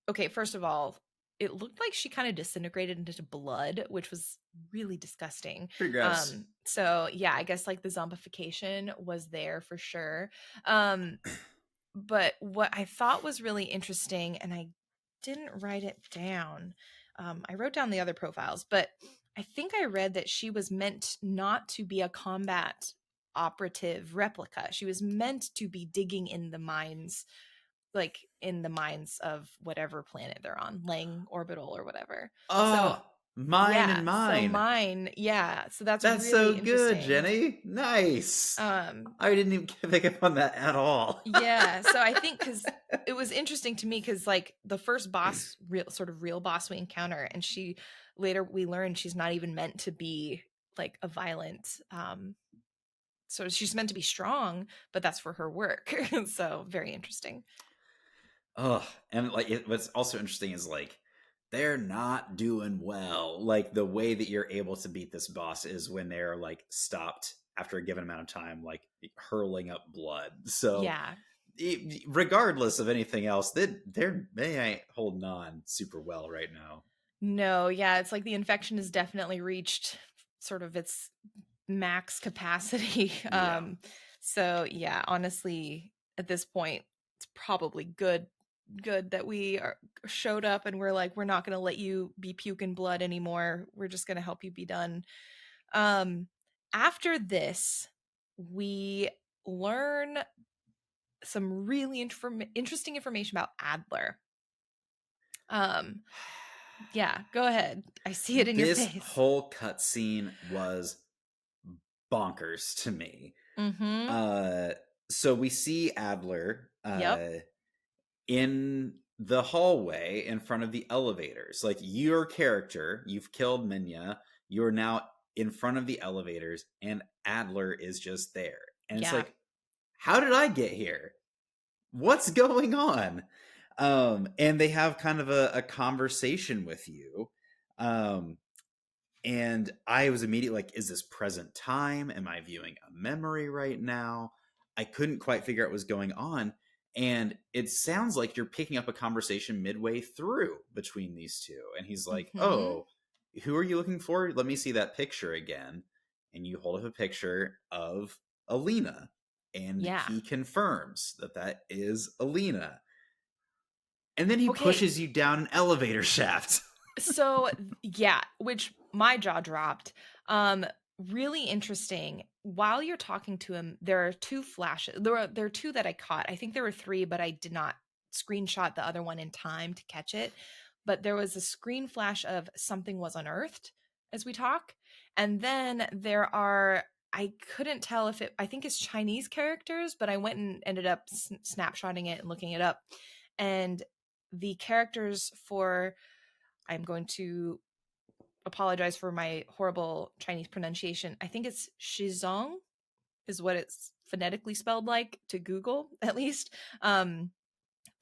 okay, first of all, it looked like she kind of disintegrated into blood, which was really disgusting. Pretty gross. So yeah, I guess like the zombification was there for sure. But what I thought was really interesting, and I didn't write it down, I wrote down the other profiles, but I think I read that she was meant not to be a combat operative Replika. She was meant to be digging in the mines, like in the mines of whatever planet they're on, Leng Orbital or whatever. Oh, so, mine. So mine, yeah. So that's really so good, Jenny. Nice. I didn't even pick up on that at all. Yeah. So I think because it was interesting to me, because like the first boss, real boss we encounter, and later we learn she's not even meant to be like a violent. So she's meant to be strong, but that's for her work. So very interesting. Oh, and like what's also interesting is like they're not doing well. Like the way that you're able to beat this boss is when they're like stopped after a given amount of time, like hurling up blood. So Yeah. regardless of anything else, they ain't holding on super well right now. No, yeah, it's like the infection has definitely reached sort of its max capacity. Yeah. So yeah, honestly, at this point, it's probably good that we showed up and we're like, we're not going to let you be puking blood anymore. We're just going to help you be done. Um, After this, we learn some really interesting information about Adler. Um, yeah, go ahead. I see it in your This face. whole cutscene was bonkers to me. Mm-hmm. Uh, so we see Adler Yep. in the hallway in front of the elevators. Like your character, you've killed Minya, you're now in front of the elevators, and Adler is just there. And it's Yeah. like, how did I get here? What's going on? And they have kind of a conversation with you. Um, and I was immediately like, is this present time? Am I viewing a memory right now? I couldn't quite figure out what was going on. And it sounds like you're picking up a conversation midway through between these two. And he's like, Mm-hmm. oh, who are you looking for? Let me see that picture again. And you hold up a picture of Alina. And Yeah. he confirms that that is Alina. And then he Okay. pushes you down an elevator shaft. So yeah, which my jaw dropped. Um, Really interesting. While you're talking to him, there are two flashes. There are two that I caught. I think there were three, but I did not screenshot the other one in time to catch it. But there was a screen flash of something was unearthed as we talk. And then there are, I couldn't tell if it, I think it's Chinese characters, but I went and ended up snapshotting it and looking it up. And the characters for, I'm going to apologize for my horrible Chinese pronunciation. I think it's Shizong is what it's phonetically spelled like to Google, at least.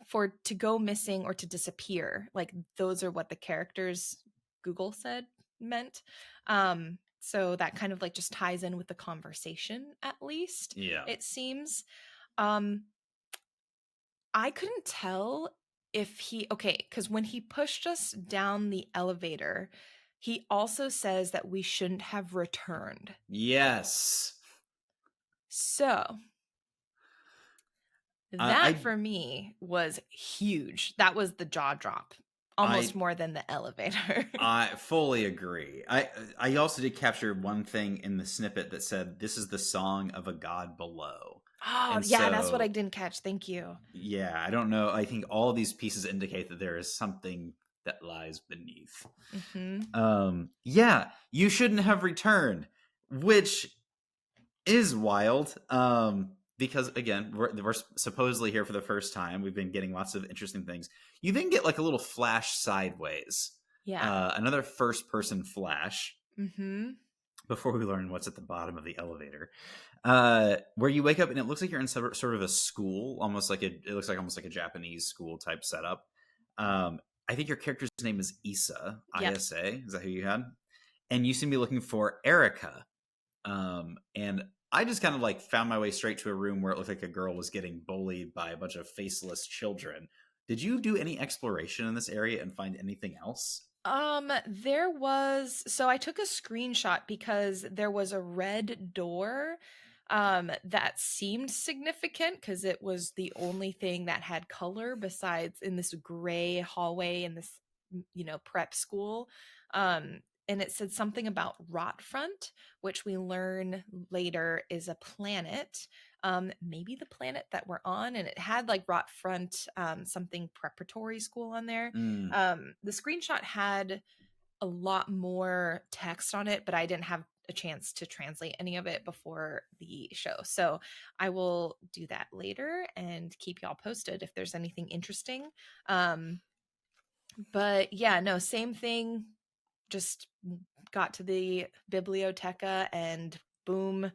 For to go missing or to disappear, like those are what the characters Google said meant. So that kind of like just ties in with the conversation, at least, Yeah. it seems. Um, I couldn't tell if he, okay, because when he pushed us down the elevator, he also says that we shouldn't have returned. Yes. So that I for me was huge. That was the jaw drop, almost I more than the elevator. I fully agree. I also did capture one thing in the snippet that said this is the song of a god below. Oh, And yeah, that's what I so didn't catch. Thank you. yeah, I don't know. I think all these pieces indicate that there is something that lies beneath. Mm-hmm. Yeah, you shouldn't have returned, which is wild. Because again, we're supposedly here for the first time. We've been getting lots of interesting things. You then get like a little flash sideways, Yeah. another first person flash Mm-hmm. before we learn what's at the bottom of the elevator, where you wake up and it looks like you're in sort of a school, almost like it looks like almost like a Japanese school type setup. I think your character's name is Isa. Yep. Isa, is that who you had? And you seem to be looking for Erica. And I just kind of like found my way straight to a room where it looked like a girl was getting bullied by a bunch of faceless children. Did you do any exploration in this area and find anything else? There was, so I took a screenshot because there was a red door that seemed significant because it was the only thing that had color besides in this gray hallway in this prep school. And it said something about Rotfront, which we learn later is a planet, maybe the planet that we're on, and it had like Rotfront, something preparatory school on there. Mm. The screenshot had a lot more text on it, but I didn't have a chance to translate any of it before the show. So I will do that later and keep y'all posted if there's anything interesting. Um, but yeah, no, same thing. Just got to the biblioteca and boom.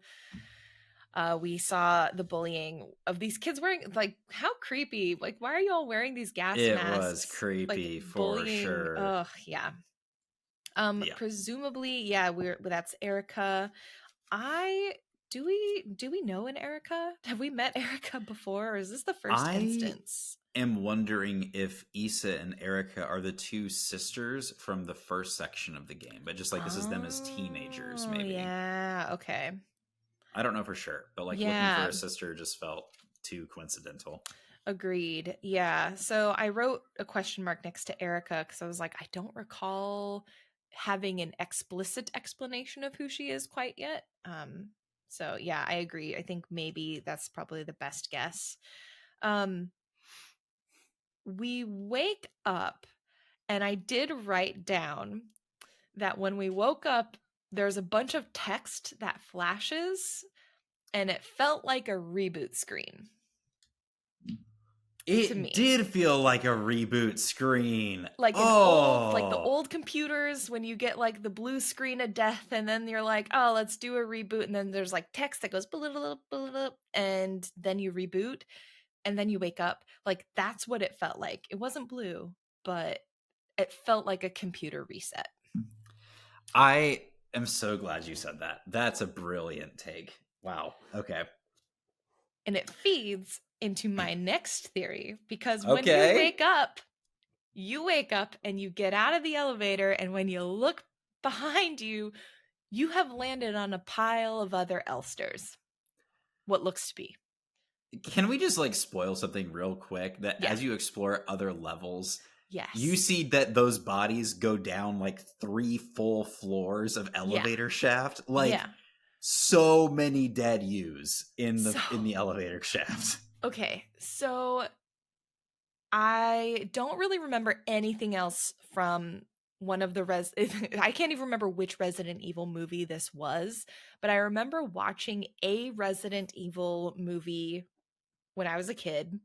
We saw the bullying of these kids wearing, like, how creepy. Like, why are you all wearing these gas It was masks? Like, creepy for bullying. sure. Ugh, yeah. Yeah. Presumably, yeah, that's Erica. I do we know an Erica? Have we met Erica before, or is this the first I instance? am wondering if Issa and Erica are the two sisters from the first section of the game, but just like this is them as teenagers, Oh, maybe. yeah. Okay. I don't know for sure, but like looking for Yeah. a sister just felt too coincidental. Agreed. Yeah. So I wrote a question mark next to Erica because I was like, I don't recall having an explicit explanation of who she is quite yet. So yeah, I agree. I think maybe that's probably the best guess. Um, we wake up, and I did write down that when we woke up, there's a bunch of text that flashes, and it felt like a reboot screen to It me. did feel like a reboot screen. Like the Oh, old computers when you get like the blue screen of death, and then you're like, oh, let's do a reboot, and then there's like text that goes and then you reboot, and then you wake up. Like, that's what it felt like. It wasn't blue, but it felt like a computer reset. I am so glad you said that. That's a brilliant take. Wow. Okay. And it feeds into my next theory, because when Okay. you wake up and you get out of the elevator, and when you look behind you, you have landed on a pile of other Elsters. What looks to be. Can we just like spoil something real quick that Yeah. as you explore other levels, you Yes. see that those bodies go down like 3 full floors of Yeah. elevator shaft? Like Yeah. so many dead U's in So, the elevator shaft. okay. So I don't really remember anything else from one of the I can't even remember which Resident Evil movie this was, but I remember watching a Resident Evil movie when I was a kid.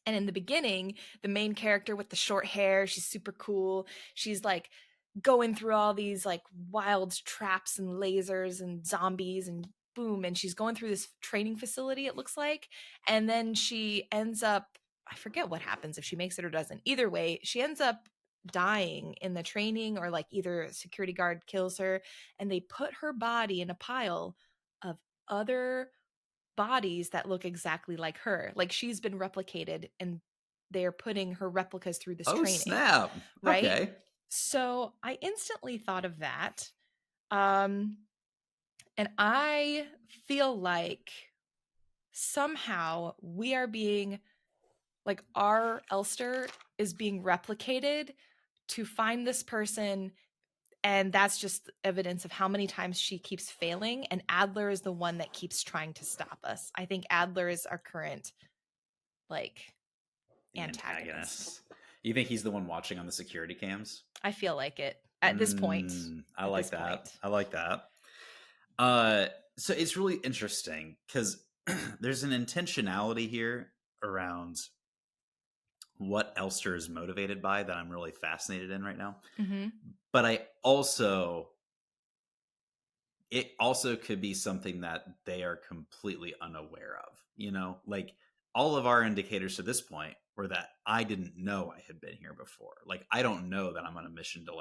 And in the beginning, the main character with the short hair, she's super cool. She's like going through all these like wild traps and lasers and zombies and boom. And she's going through this training facility, it looks like. And then she ends up, I forget what happens if she makes it or doesn't. Either way, she ends up dying in the training, or like either a security guard kills her, and they put her body in a pile of other bodies that look exactly like her. Like, she's been replicated, and they're putting her replicas through this Oh training, snap. right? Okay. So I instantly thought of that. Um, and I feel like somehow we are being, like, our Elster is being replicated to find this person, and that's just evidence of how many times she keeps failing, and Adler is the one that keeps trying to stop us. I think Adler is our current, like, The antagonist. antagonist. You think he's the one watching on the security cams? I feel like it at this point. I At like this that. point. I like that. So it's really interesting because there's an intentionality here around what Elster is motivated by that I'm really fascinated in right now. Mm-hmm. But it also could be something that they are completely unaware of. You know, like all of our indicators to this point were that I didn't know I had been here before. Like, I don't know that I'm on a mission to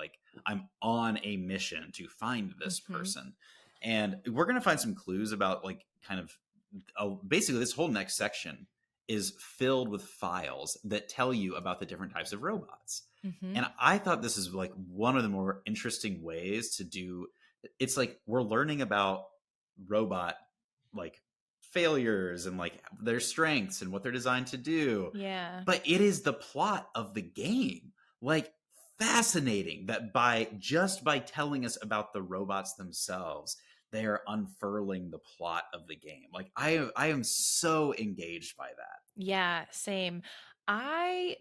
I'm on a mission to find this person. And we're going to find some clues about like kind of basically this whole next section is filled with files that tell you about the different types of robots. Mm-hmm. And I thought this is like one of the more interesting ways to do. It's like we're learning about robot like failures and like their strengths and what they're designed to do. Yeah. But it is the plot of the game. Like, fascinating that by telling us about the robots themselves, they are unfurling the plot of the game. Like, I am so engaged by that. Yeah, same. I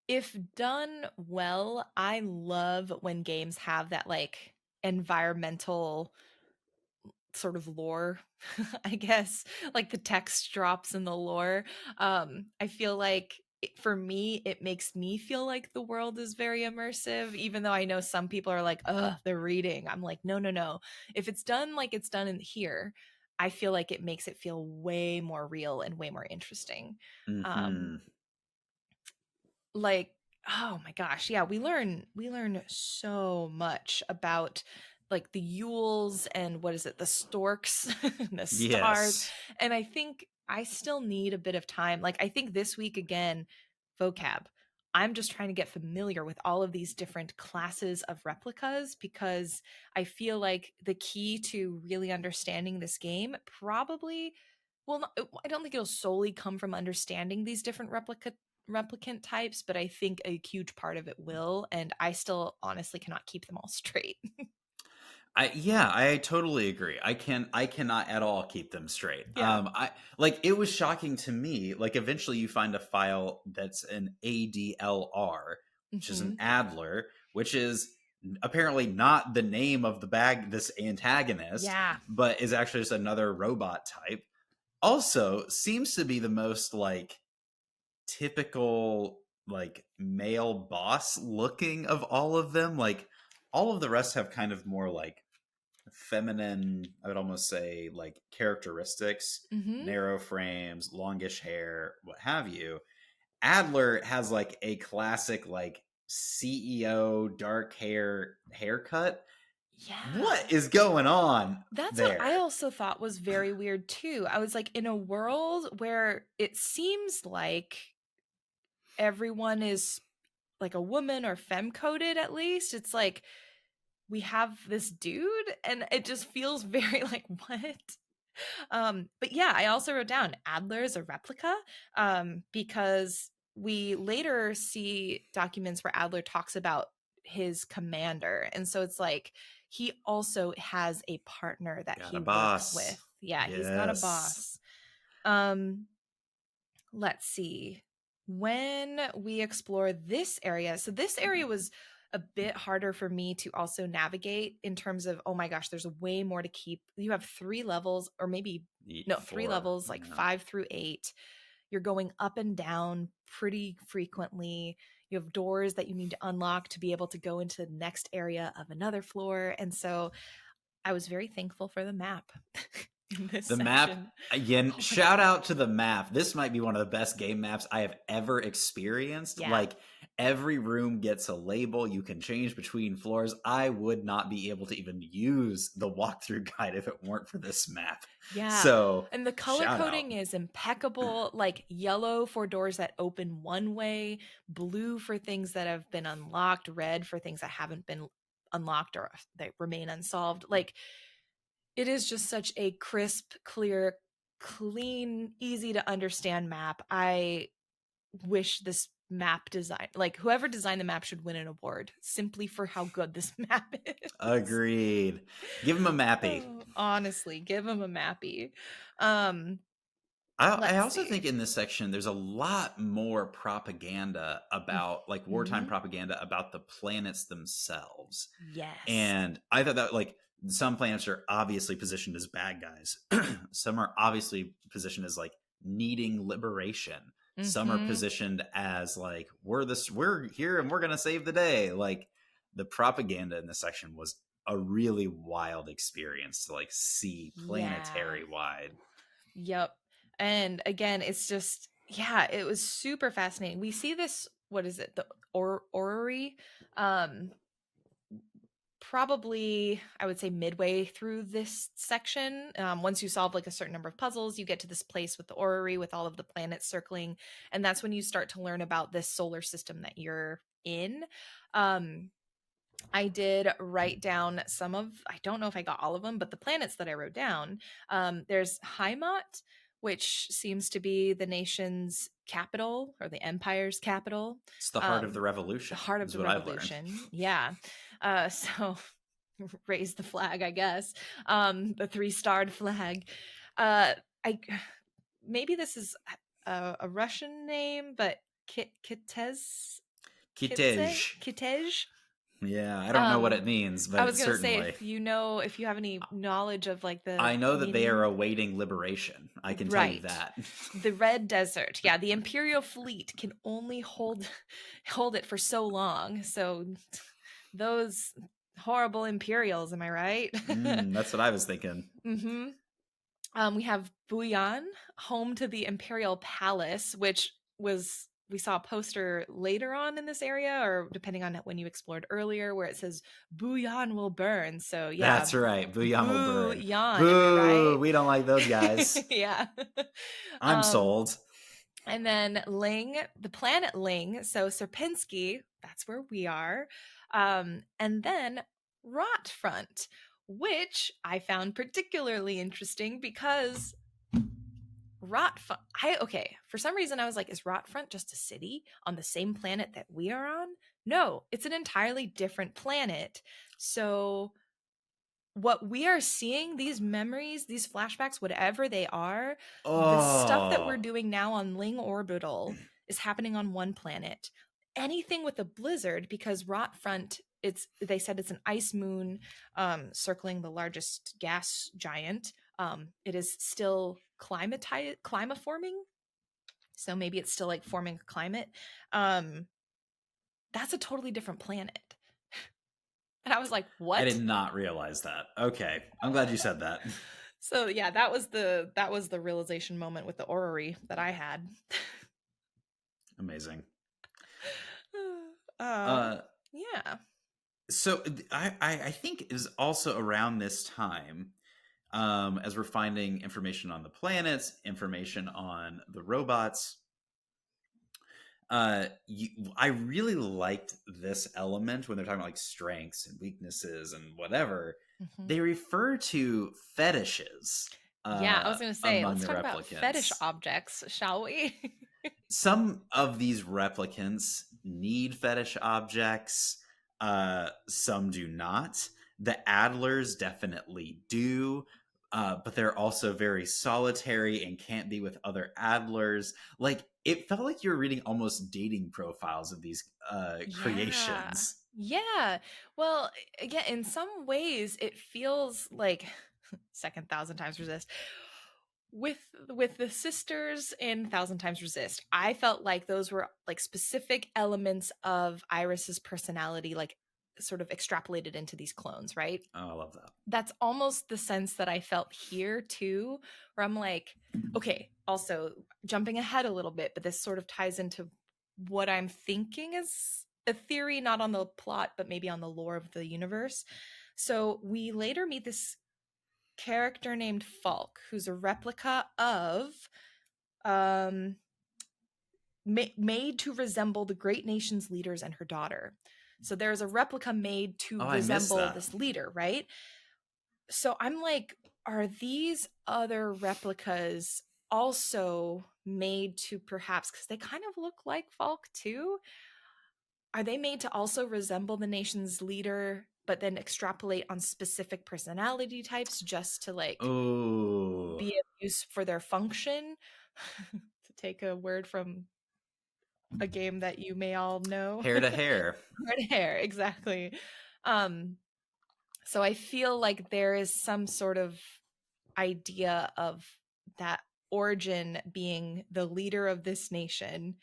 If done well, I love when games have that, like, environmental sort of lore, I guess, like the text drops in the lore. I feel like for me, it makes me feel like the world is very immersive, even though I know some people are like, ugh, they're reading. I'm like, no, no, no. If it's done like it's done in here, I feel like it makes it feel way more real and way more interesting. Mm-hmm. Like, oh my gosh, yeah, we learn so much about like the Yules and what is it, the storks, the stars. Yes. And I think I still need a bit of time. Like, I think this week again, vocab. I'm just trying to get familiar with all of these different classes of replicas because I feel like the key to really understanding this game probably, well, I don't think it'll solely come from understanding these different replicant types, but I think a huge part of it will, and I still honestly cannot keep them all straight. I totally agree. I cannot at all keep them straight. Yeah. I like it was shocking to me. Like eventually you find a file that's an ADLR, which is an Adler, which is apparently not the name of this antagonist, Yeah. but is actually just another robot type. Also, seems to be the most like typical like male boss looking of all of them. Like all of the rest have kind of more like feminine, I would almost say, like characteristics, narrow frames, longish hair, what have you. Adler has like a classic like CEO dark haircut. Yeah. What is going on That's there? what I also thought was very weird too. I was like, in a world where it seems like everyone is like a woman or femme coded, at least, it's like we have this dude and it just feels very like, what? But yeah, I also wrote down Adler is a replica, because we later see documents where Adler talks about his commander. And so it's like he also has a partner that Got he a works boss. with. Yeah, he's got a Yes. boss. Let's see. When we explore this area, so this area was a bit harder for me to also navigate in terms of, oh my gosh, there's way more to keep. You have 3 levels, or maybe no, 3 levels, like 5 through 8. You're going up and down pretty frequently. You have doors that you need to unlock to be able to go into the next area of another floor. And so I was very thankful for the map in this The section. map, again, shout out to the map. This might be one of the best game maps I have ever experienced. Yeah. Like, every room gets a label. You can change between floors. I would not be able to even use the walkthrough guide if it weren't for this map. Yeah. So, and the color coding is impeccable. Like yellow for doors that open one way, blue for things that have been unlocked, red for things that haven't been unlocked or that remain unsolved. Like, it is just such a crisp, clear, clean, easy to understand map. I wish this map design, like whoever designed the map, should win an award simply for how good this map is. Agreed. Give him a mappy. Oh, honestly, give him a mappy. I also think in this section there's a lot more propaganda about like wartime propaganda about the planets themselves. Yes. And I thought that like some planets are obviously positioned as bad guys. Some are obviously positioned as like needing liberation. Some are positioned as like we're here and we're gonna save the day. Like the propaganda in this section was a really wild experience to like see planetary wide. Yep. And again, it's just, yeah, it was super fascinating. We see this, what is it? The orrery, probably I would say midway through this section. Once you solve like a certain number of puzzles, you get to this place with the orrery with all of the planets circling, and that's when you start to learn about this solar system that you're in. I did write down some of, I don't know if I got all of them, but the planets that I wrote down, there's Heimat, which seems to be the nation's capital or the empire's capital. It's the heart of the revolution. The heart of the revolution. Yeah. So raise the flag, I guess. The 3-starred flag. I maybe this is a Russian name, but Kitej. Yeah, I don't know what it means, but I was gonna certainly. say, if you have any knowledge of like the I know that they are awaiting liberation. I can tell you that. The Red Desert. Yeah, the Imperial fleet can only hold it for so long. So those horrible Imperials, am I right? That's what I was thinking. We have Buyan, home to the Imperial Palace, which was we saw a poster later on in this area, or depending on when you explored earlier, where it says Buyan will burn. So yeah, That's right. Booyan will burn. Buyan, am I Boo! right? We don't like those guys. Yeah. I'm um, sold. and then Ling, the planet Ling, so Serpinski, that's where we are. And then Rotfront, which I found particularly interesting because okay, for some reason I was like, is Rotfront just a city on the same planet that we are on? No, it's an entirely different planet. So what we are seeing, these memories, these flashbacks, whatever they are, the stuff that we're Oh. doing now on Leng Orbital is happening on one planet. Anything with a blizzard, because Rotfront, they said it's an ice moon circling the largest gas giant. It is still climaforming, so maybe it's still like forming a climate. That's a totally different planet. And I was like, I what? did not realize that. Okay. I'm glad you said that. So yeah, that was the realization moment with the orrery that I had. Amazing. um, Uh yeah. so I think it was also around this time, as we're finding information on the planets, information on the robots. I really liked this element when they're talking about like strengths and weaknesses and whatever. Mm-hmm. They refer to fetishes Yeah, I was gonna say, among let's the talk about fetish replicants. objects, shall we? Some of these replicants need fetish objects, some do not. The Adlers definitely do, but they're also very solitary and can't be with other Adlers. Like, it felt like you were reading almost dating profiles of these Yeah. creations. Yeah. Well, again, in some ways it feels like second thousand times resist. With the sisters in Thousand Times Resist, I felt like those were like specific elements of Iris's personality, like sort of extrapolated into these clones, right? Oh, I love that. That's almost the sense that I felt here too, where I'm like, okay, also jumping ahead a little bit, but this sort of ties into what I'm thinking is a theory, not on the plot, but maybe on the lore of the universe. So we later meet this character named Falk, who's a replica of um made to resemble the great nation's leaders and her daughter. So there's a replica made to Oh, I missed resemble that. this leader, right? So I'm like, are these other replicas also made to perhaps, because they kind of look like Falk too, are they made to also resemble the nation's leader, but then extrapolate on specific personality types just to like Oh, be of use for their function? To take a word from a game that you may all know. hair to hair. Red hair, exactly. Um, so I feel like there is some sort of idea of that origin being the leader of this nation,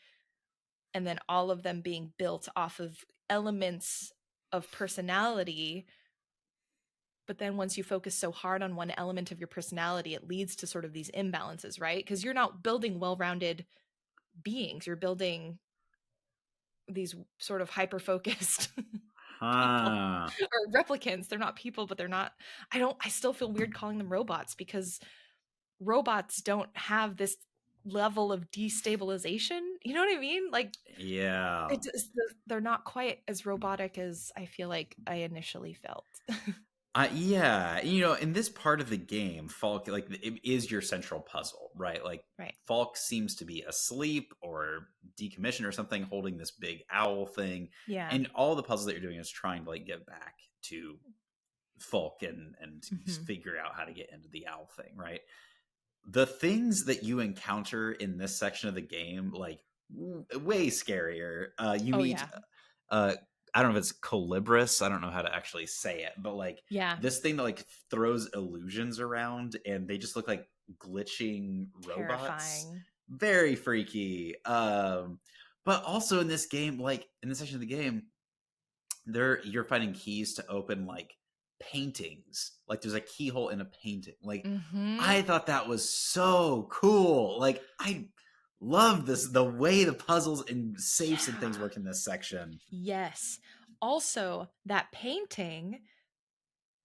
and then all of them being built off of elements of personality. But then once you focus so hard on one element of your personality, it leads to sort of these imbalances, right? Because you're not building well-rounded beings, you're building these sort of hyper-focused people Huh. or replicants. They're not people, but they're not, I still feel weird calling them robots because robots don't have this level of destabilization. You know what I mean? Like Yeah. they're not quite as robotic as I feel like I initially felt. Yeah, in this part of the game, Falk like it is your central puzzle, right? Like Right. Falk seems to be asleep or decommissioned or something, holding this big owl thing, Yeah. and all the puzzles that you're doing is trying to like get back to Falk and Mm-hmm. figure out how to get into the owl thing, right? The things that you encounter in this section of the game, like way scarier. You Oh meet yeah. uh I don't know if it's Colibris, I don't know how to actually say it, but like Yeah. this thing that like throws illusions around and they just look like glitching robots. Terrifying. Very freaky. But also in this game, like in this section of the game, you're finding keys to open like paintings. Like there's a keyhole in a painting. Like Mm-hmm. I thought that was so cool. Like I love this, the way the puzzles and safes and things work in this section. Yes. Also, that painting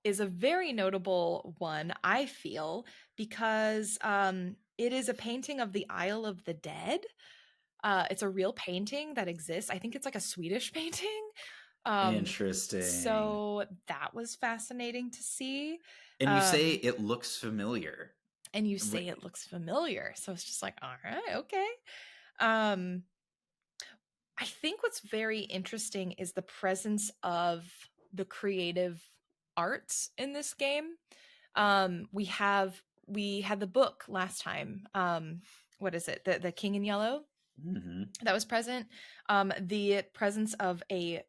is a very notable one, I feel, because it is a painting of the Isle of the Dead. It's a real painting that exists. I think it's like a Swedish painting. Interesting. So that was fascinating to see. And you say it looks familiar. And you say it looks familiar. So it's just like, all right, okay. I think what's very interesting is the presence of the creative arts in this game. We had the book last time. What is it? The King in Yellow. Mm-hmm. That was present. The presence of a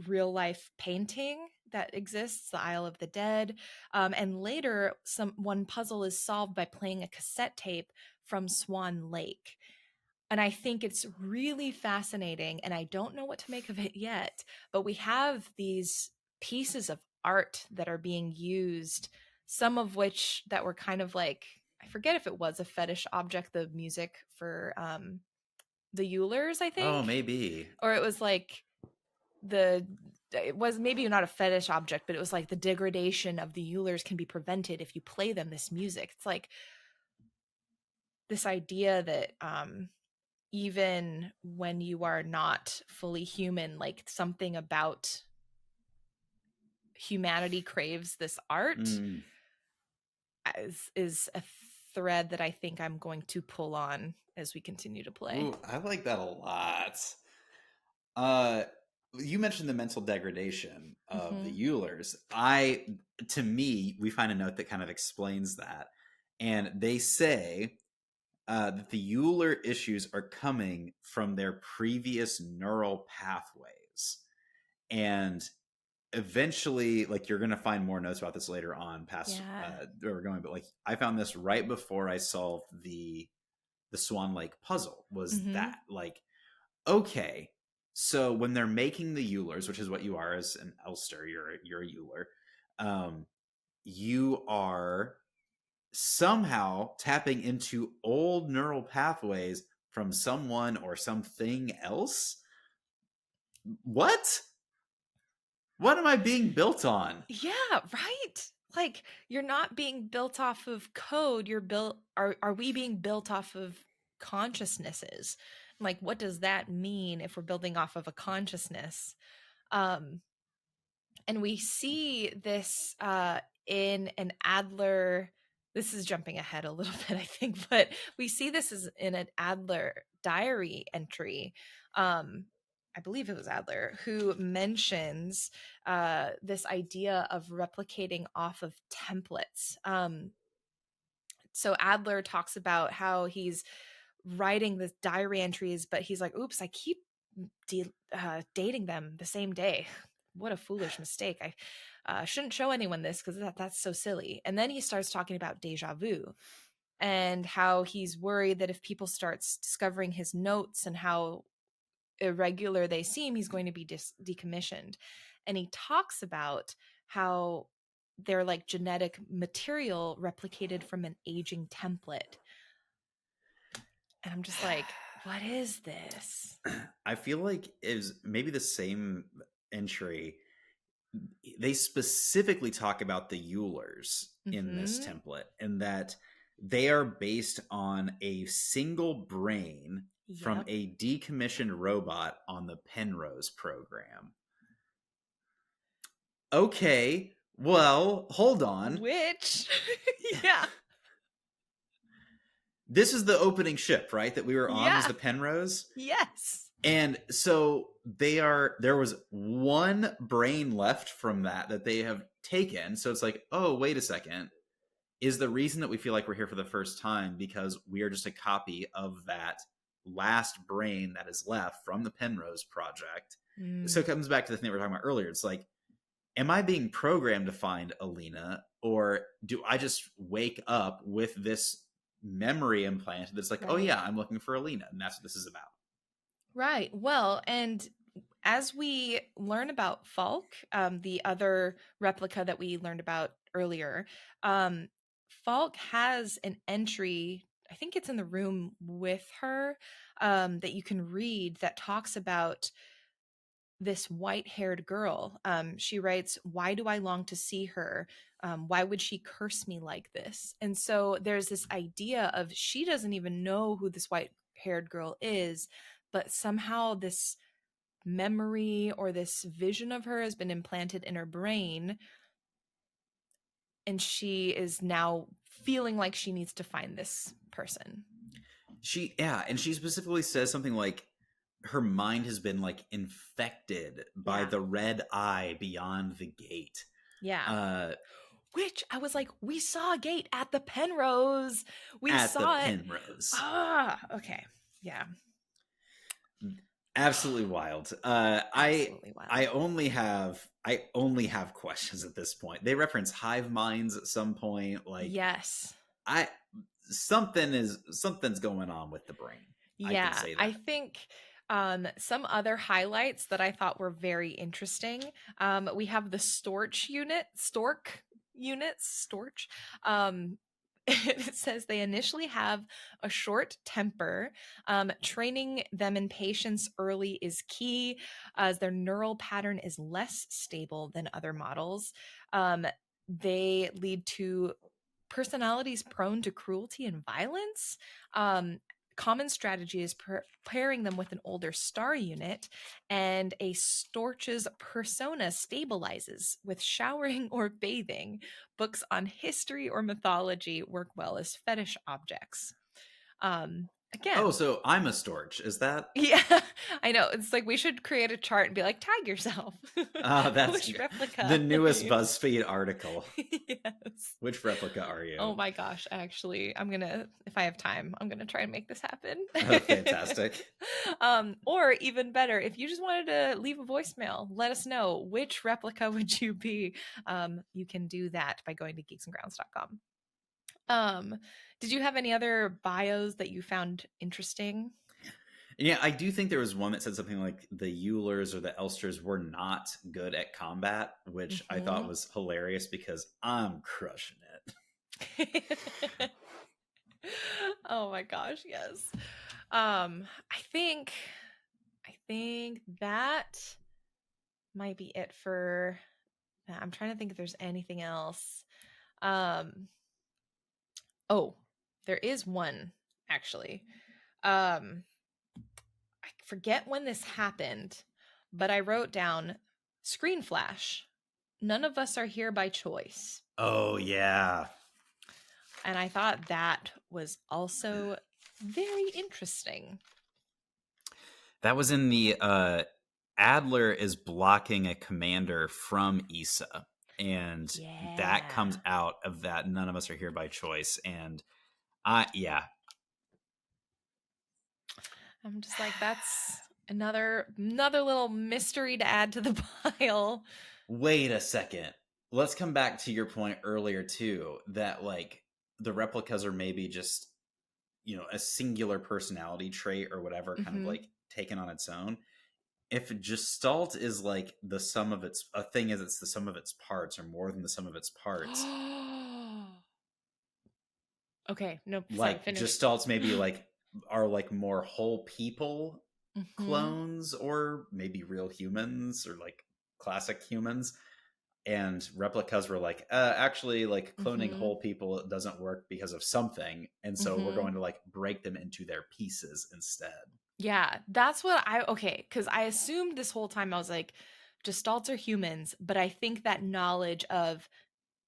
real life painting that exists, the Isle of the Dead, and later one puzzle is solved by playing a cassette tape from Swan Lake. And I think it's really fascinating, and I don't know what to make of it yet, but we have these pieces of art that are being used, some of which that were kind of like, I forget if it was a fetish object, the music for the Eulers, I think. Oh, maybe. Or it was like it was maybe not a fetish object, but it was like the degradation of the Eulers can be prevented if you play them this music. It's like this idea that even when you are not fully human, like something about humanity craves this art is a thread that I think I'm going to pull on as we continue to play. Ooh, I like that a lot. You mentioned the mental degradation of the Eulers. To me, we find a note that kind of explains that. And they say that the Euler issues are coming from their previous neural pathways. And eventually, like, you're going to find more notes about this later on past where we're going. But like, I found this right before I solved the Swan Lake puzzle was that like, okay, so when they're making the Eulers, which is what you are as an Elster, you're a Euler, you are somehow tapping into old neural pathways from someone or something else. What am I being built on? Yeah, right. Like, you're not being built off of code. Are we being built off of consciousnesses? Like, what does that mean if we're building off of a consciousness? And we see this in an Adler. This is jumping ahead a little bit, I think, but we see this as in an Adler diary entry. I believe it was Adler who mentions this idea of replicating off of templates. So Adler talks about how he's writing the diary entries, but he's like, oops, I keep dating them the same day. What a foolish mistake. I shouldn't show anyone this because that's so silly. And then he starts talking about deja vu and how he's worried that if people start discovering his notes and how irregular they seem, he's going to be decommissioned. And he talks about how they're like genetic material replicated from an aging template. And I'm just like, what is this? I feel like is maybe the same entry. They specifically talk about the Eulers in this template, and that they are based on a single brain from a decommissioned robot on the Penrose program. Okay, well, hold on. Which, yeah. This is the opening ship, right? That we were on was the Penrose? Yes. And so there was one brain left from that they have taken. So it's like, oh, wait a second. Is the reason that we feel like we're here for the first time because we are just a copy of that last brain that is left from the Penrose project? So it comes back to the thing we were talking about earlier. It's like, am I being programmed to find Alina, or do I just wake up with this memory implanted that's like, oh yeah, I'm looking for Alina, and that's what this is about? Right. Well, and as we learn about Falk, the other replica that we learned about earlier, Falk has an entry. I think it's in the room with her, that you can read, that talks about this white-haired girl. She writes, "Why do I long to see her? Why would she curse me like this?" And so there's this idea of, she doesn't even know who this white-haired girl is, but somehow this memory or this vision of her has been implanted in her brain, and she is now feeling like she needs to find this person. And she specifically says something like her mind has been like infected by the red eye beyond the gate. Yeah. Which I was like, we saw a gate at the Penrose. We saw it. Penrose. Okay. Yeah. Absolutely wild. Absolutely wild. I only have questions at this point. They reference hive minds at some point. Like, yes, something's going on with the brain. Yeah, I can say that. I think some other highlights that I thought were very interesting. We have the stork units. It says they initially have a short temper. Training them in patience early is key, as their neural pattern is less stable than other models. They lead to personalities prone to cruelty and violence. Common strategy is pairing them with an older star unit, and a storch's persona stabilizes with showering or bathing. Books on history or mythology work well as fetish objects. Again. Oh, so I'm a storch. Is that? Yeah, I know. It's like we should create a chart and be like, tag yourself. That's Which replica? The newest BuzzFeed article. Yes. Which replica are you? Oh my gosh, actually, if I have time, I'm gonna try and make this happen. Oh, fantastic. Or even better, if you just wanted to leave a voicemail, let us know, which replica would you be. You can do that by going to geeksandgrounds.com. Did you have any other bios that you found interesting? Yeah, I do think there was one that said something like the Eulers or the Elsters were not good at combat, which I thought was hilarious because I'm crushing it. Oh my gosh, yes. I think that might be it for. I'm trying to think if there's anything else. Oh, there is one actually. I forget when this happened, but I wrote down screen flash. None of us are here by choice. Oh, yeah. And I thought that was also very interesting. That was in the Adler is blocking a commander from Issa. And that comes out of that none of us are here by choice. And I'm just like, that's another little mystery to add to the pile. Wait a second. Let's come back to your point earlier too, that like the replicas are maybe just, a singular personality trait or whatever, kind of like taken on its own. If Gestalt is like the sum of its it's the sum of its parts or more than the sum of its parts. Okay, no, like sorry, Gestalts maybe like are like more whole people clones, or maybe real humans or like classic humans. And replicas were like, actually, like cloning whole people doesn't work because of something. And so we're going to like break them into their pieces instead. Yeah, that's what because I assumed this whole time, I was like, Gestalts are humans, but I think that knowledge of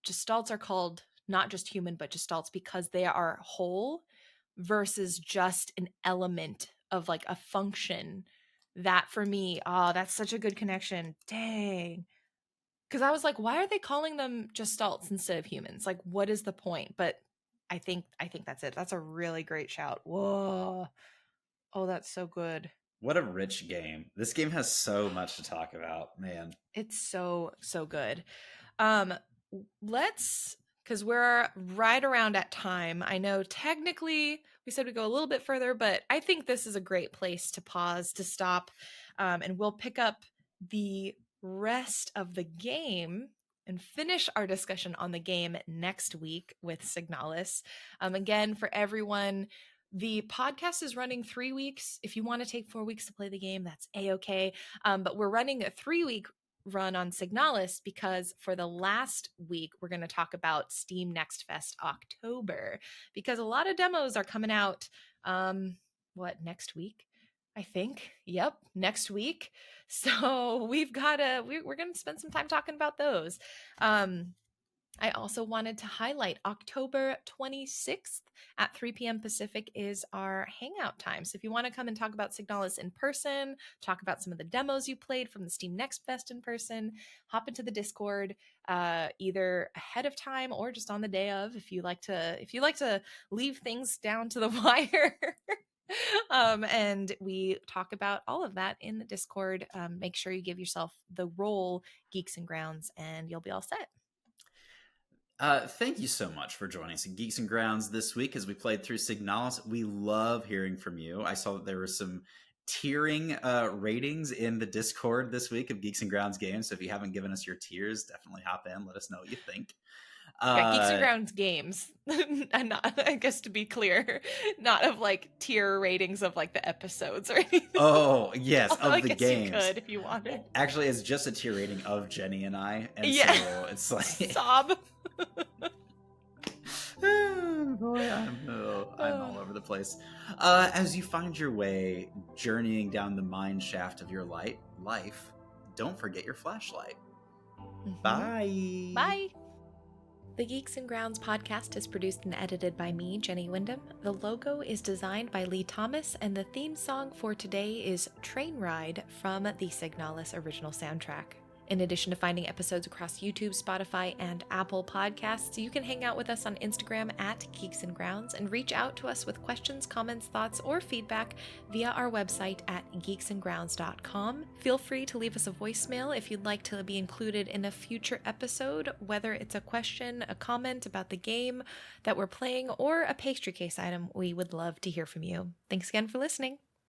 Gestalts are called not just human, but Gestalts because they are whole versus just an element of like a function. That for me, that's such a good connection. Dang. Because I was like, why are they calling them Gestalts instead of humans? Like, what is the point? But I think that's it. That's a really great shout. Whoa. Oh, that's so good. What a rich game. This game has so much to talk about, man. It's so good. Because we're right around at time. I know technically we said we go a little bit further, but I think this is a great place to pause, to stop. and we'll pick up the rest of the game and finish our discussion on the game next week with Signalis. Again, for everyone, the podcast is running 3 weeks. If you want to take 4 weeks to play the game, that's a-okay. But we're running a 3-week run on Signalis because for the last week, we're going to talk about Steam Next Fest October, because a lot of demos are coming out, next week? I think. Yep, next week. So we're going to spend some time talking about those. I also wanted to highlight October 26th at 3 p.m. Pacific is our hangout time. So if you want to come and talk about Signalis in person, talk about some of the demos you played from the Steam Next Fest in person, hop into the Discord either ahead of time or just on the day of if you like to leave things down to the wire. And we talk about all of that in the Discord. Make sure you give yourself the role Geeks and Grounds and you'll be all set. Thank you so much for joining us in Geeks and Grounds this week as we played through Signalis. We love hearing from you. I saw that there was some tiering ratings in the Discord this week of Geeks and Grounds games. So if you haven't given us your tiers, definitely hop in. Let us know what you think. Geeks and Grounds games, and not, I guess to be clear, not of like tier ratings of like the episodes or anything. Oh yes, of I the guess games. You could if you wanted. Actually, it's just a tier rating of Jenny and I, and yeah. so it's like sob. Oh, boy, I'm all over the place. As you find your way journeying down the mine shaft of your life, don't forget your flashlight. Mm-hmm. Bye. Bye. The Geeks and Grounds podcast is produced and edited by me, Jenny Wyndham. The logo is designed by Lee Thomas, and the theme song for today is Train Ride from the Signalis original soundtrack. In addition to finding episodes across YouTube, Spotify, and Apple Podcasts, you can hang out with us on Instagram at Geeks and Grounds and reach out to us with questions, comments, thoughts, or feedback via our website at geeksandgrounds.com. Feel free to leave us a voicemail if you'd like to be included in a future episode, whether it's a question, a comment about the game that we're playing, or a pastry case item. We would love to hear from you. Thanks again for listening.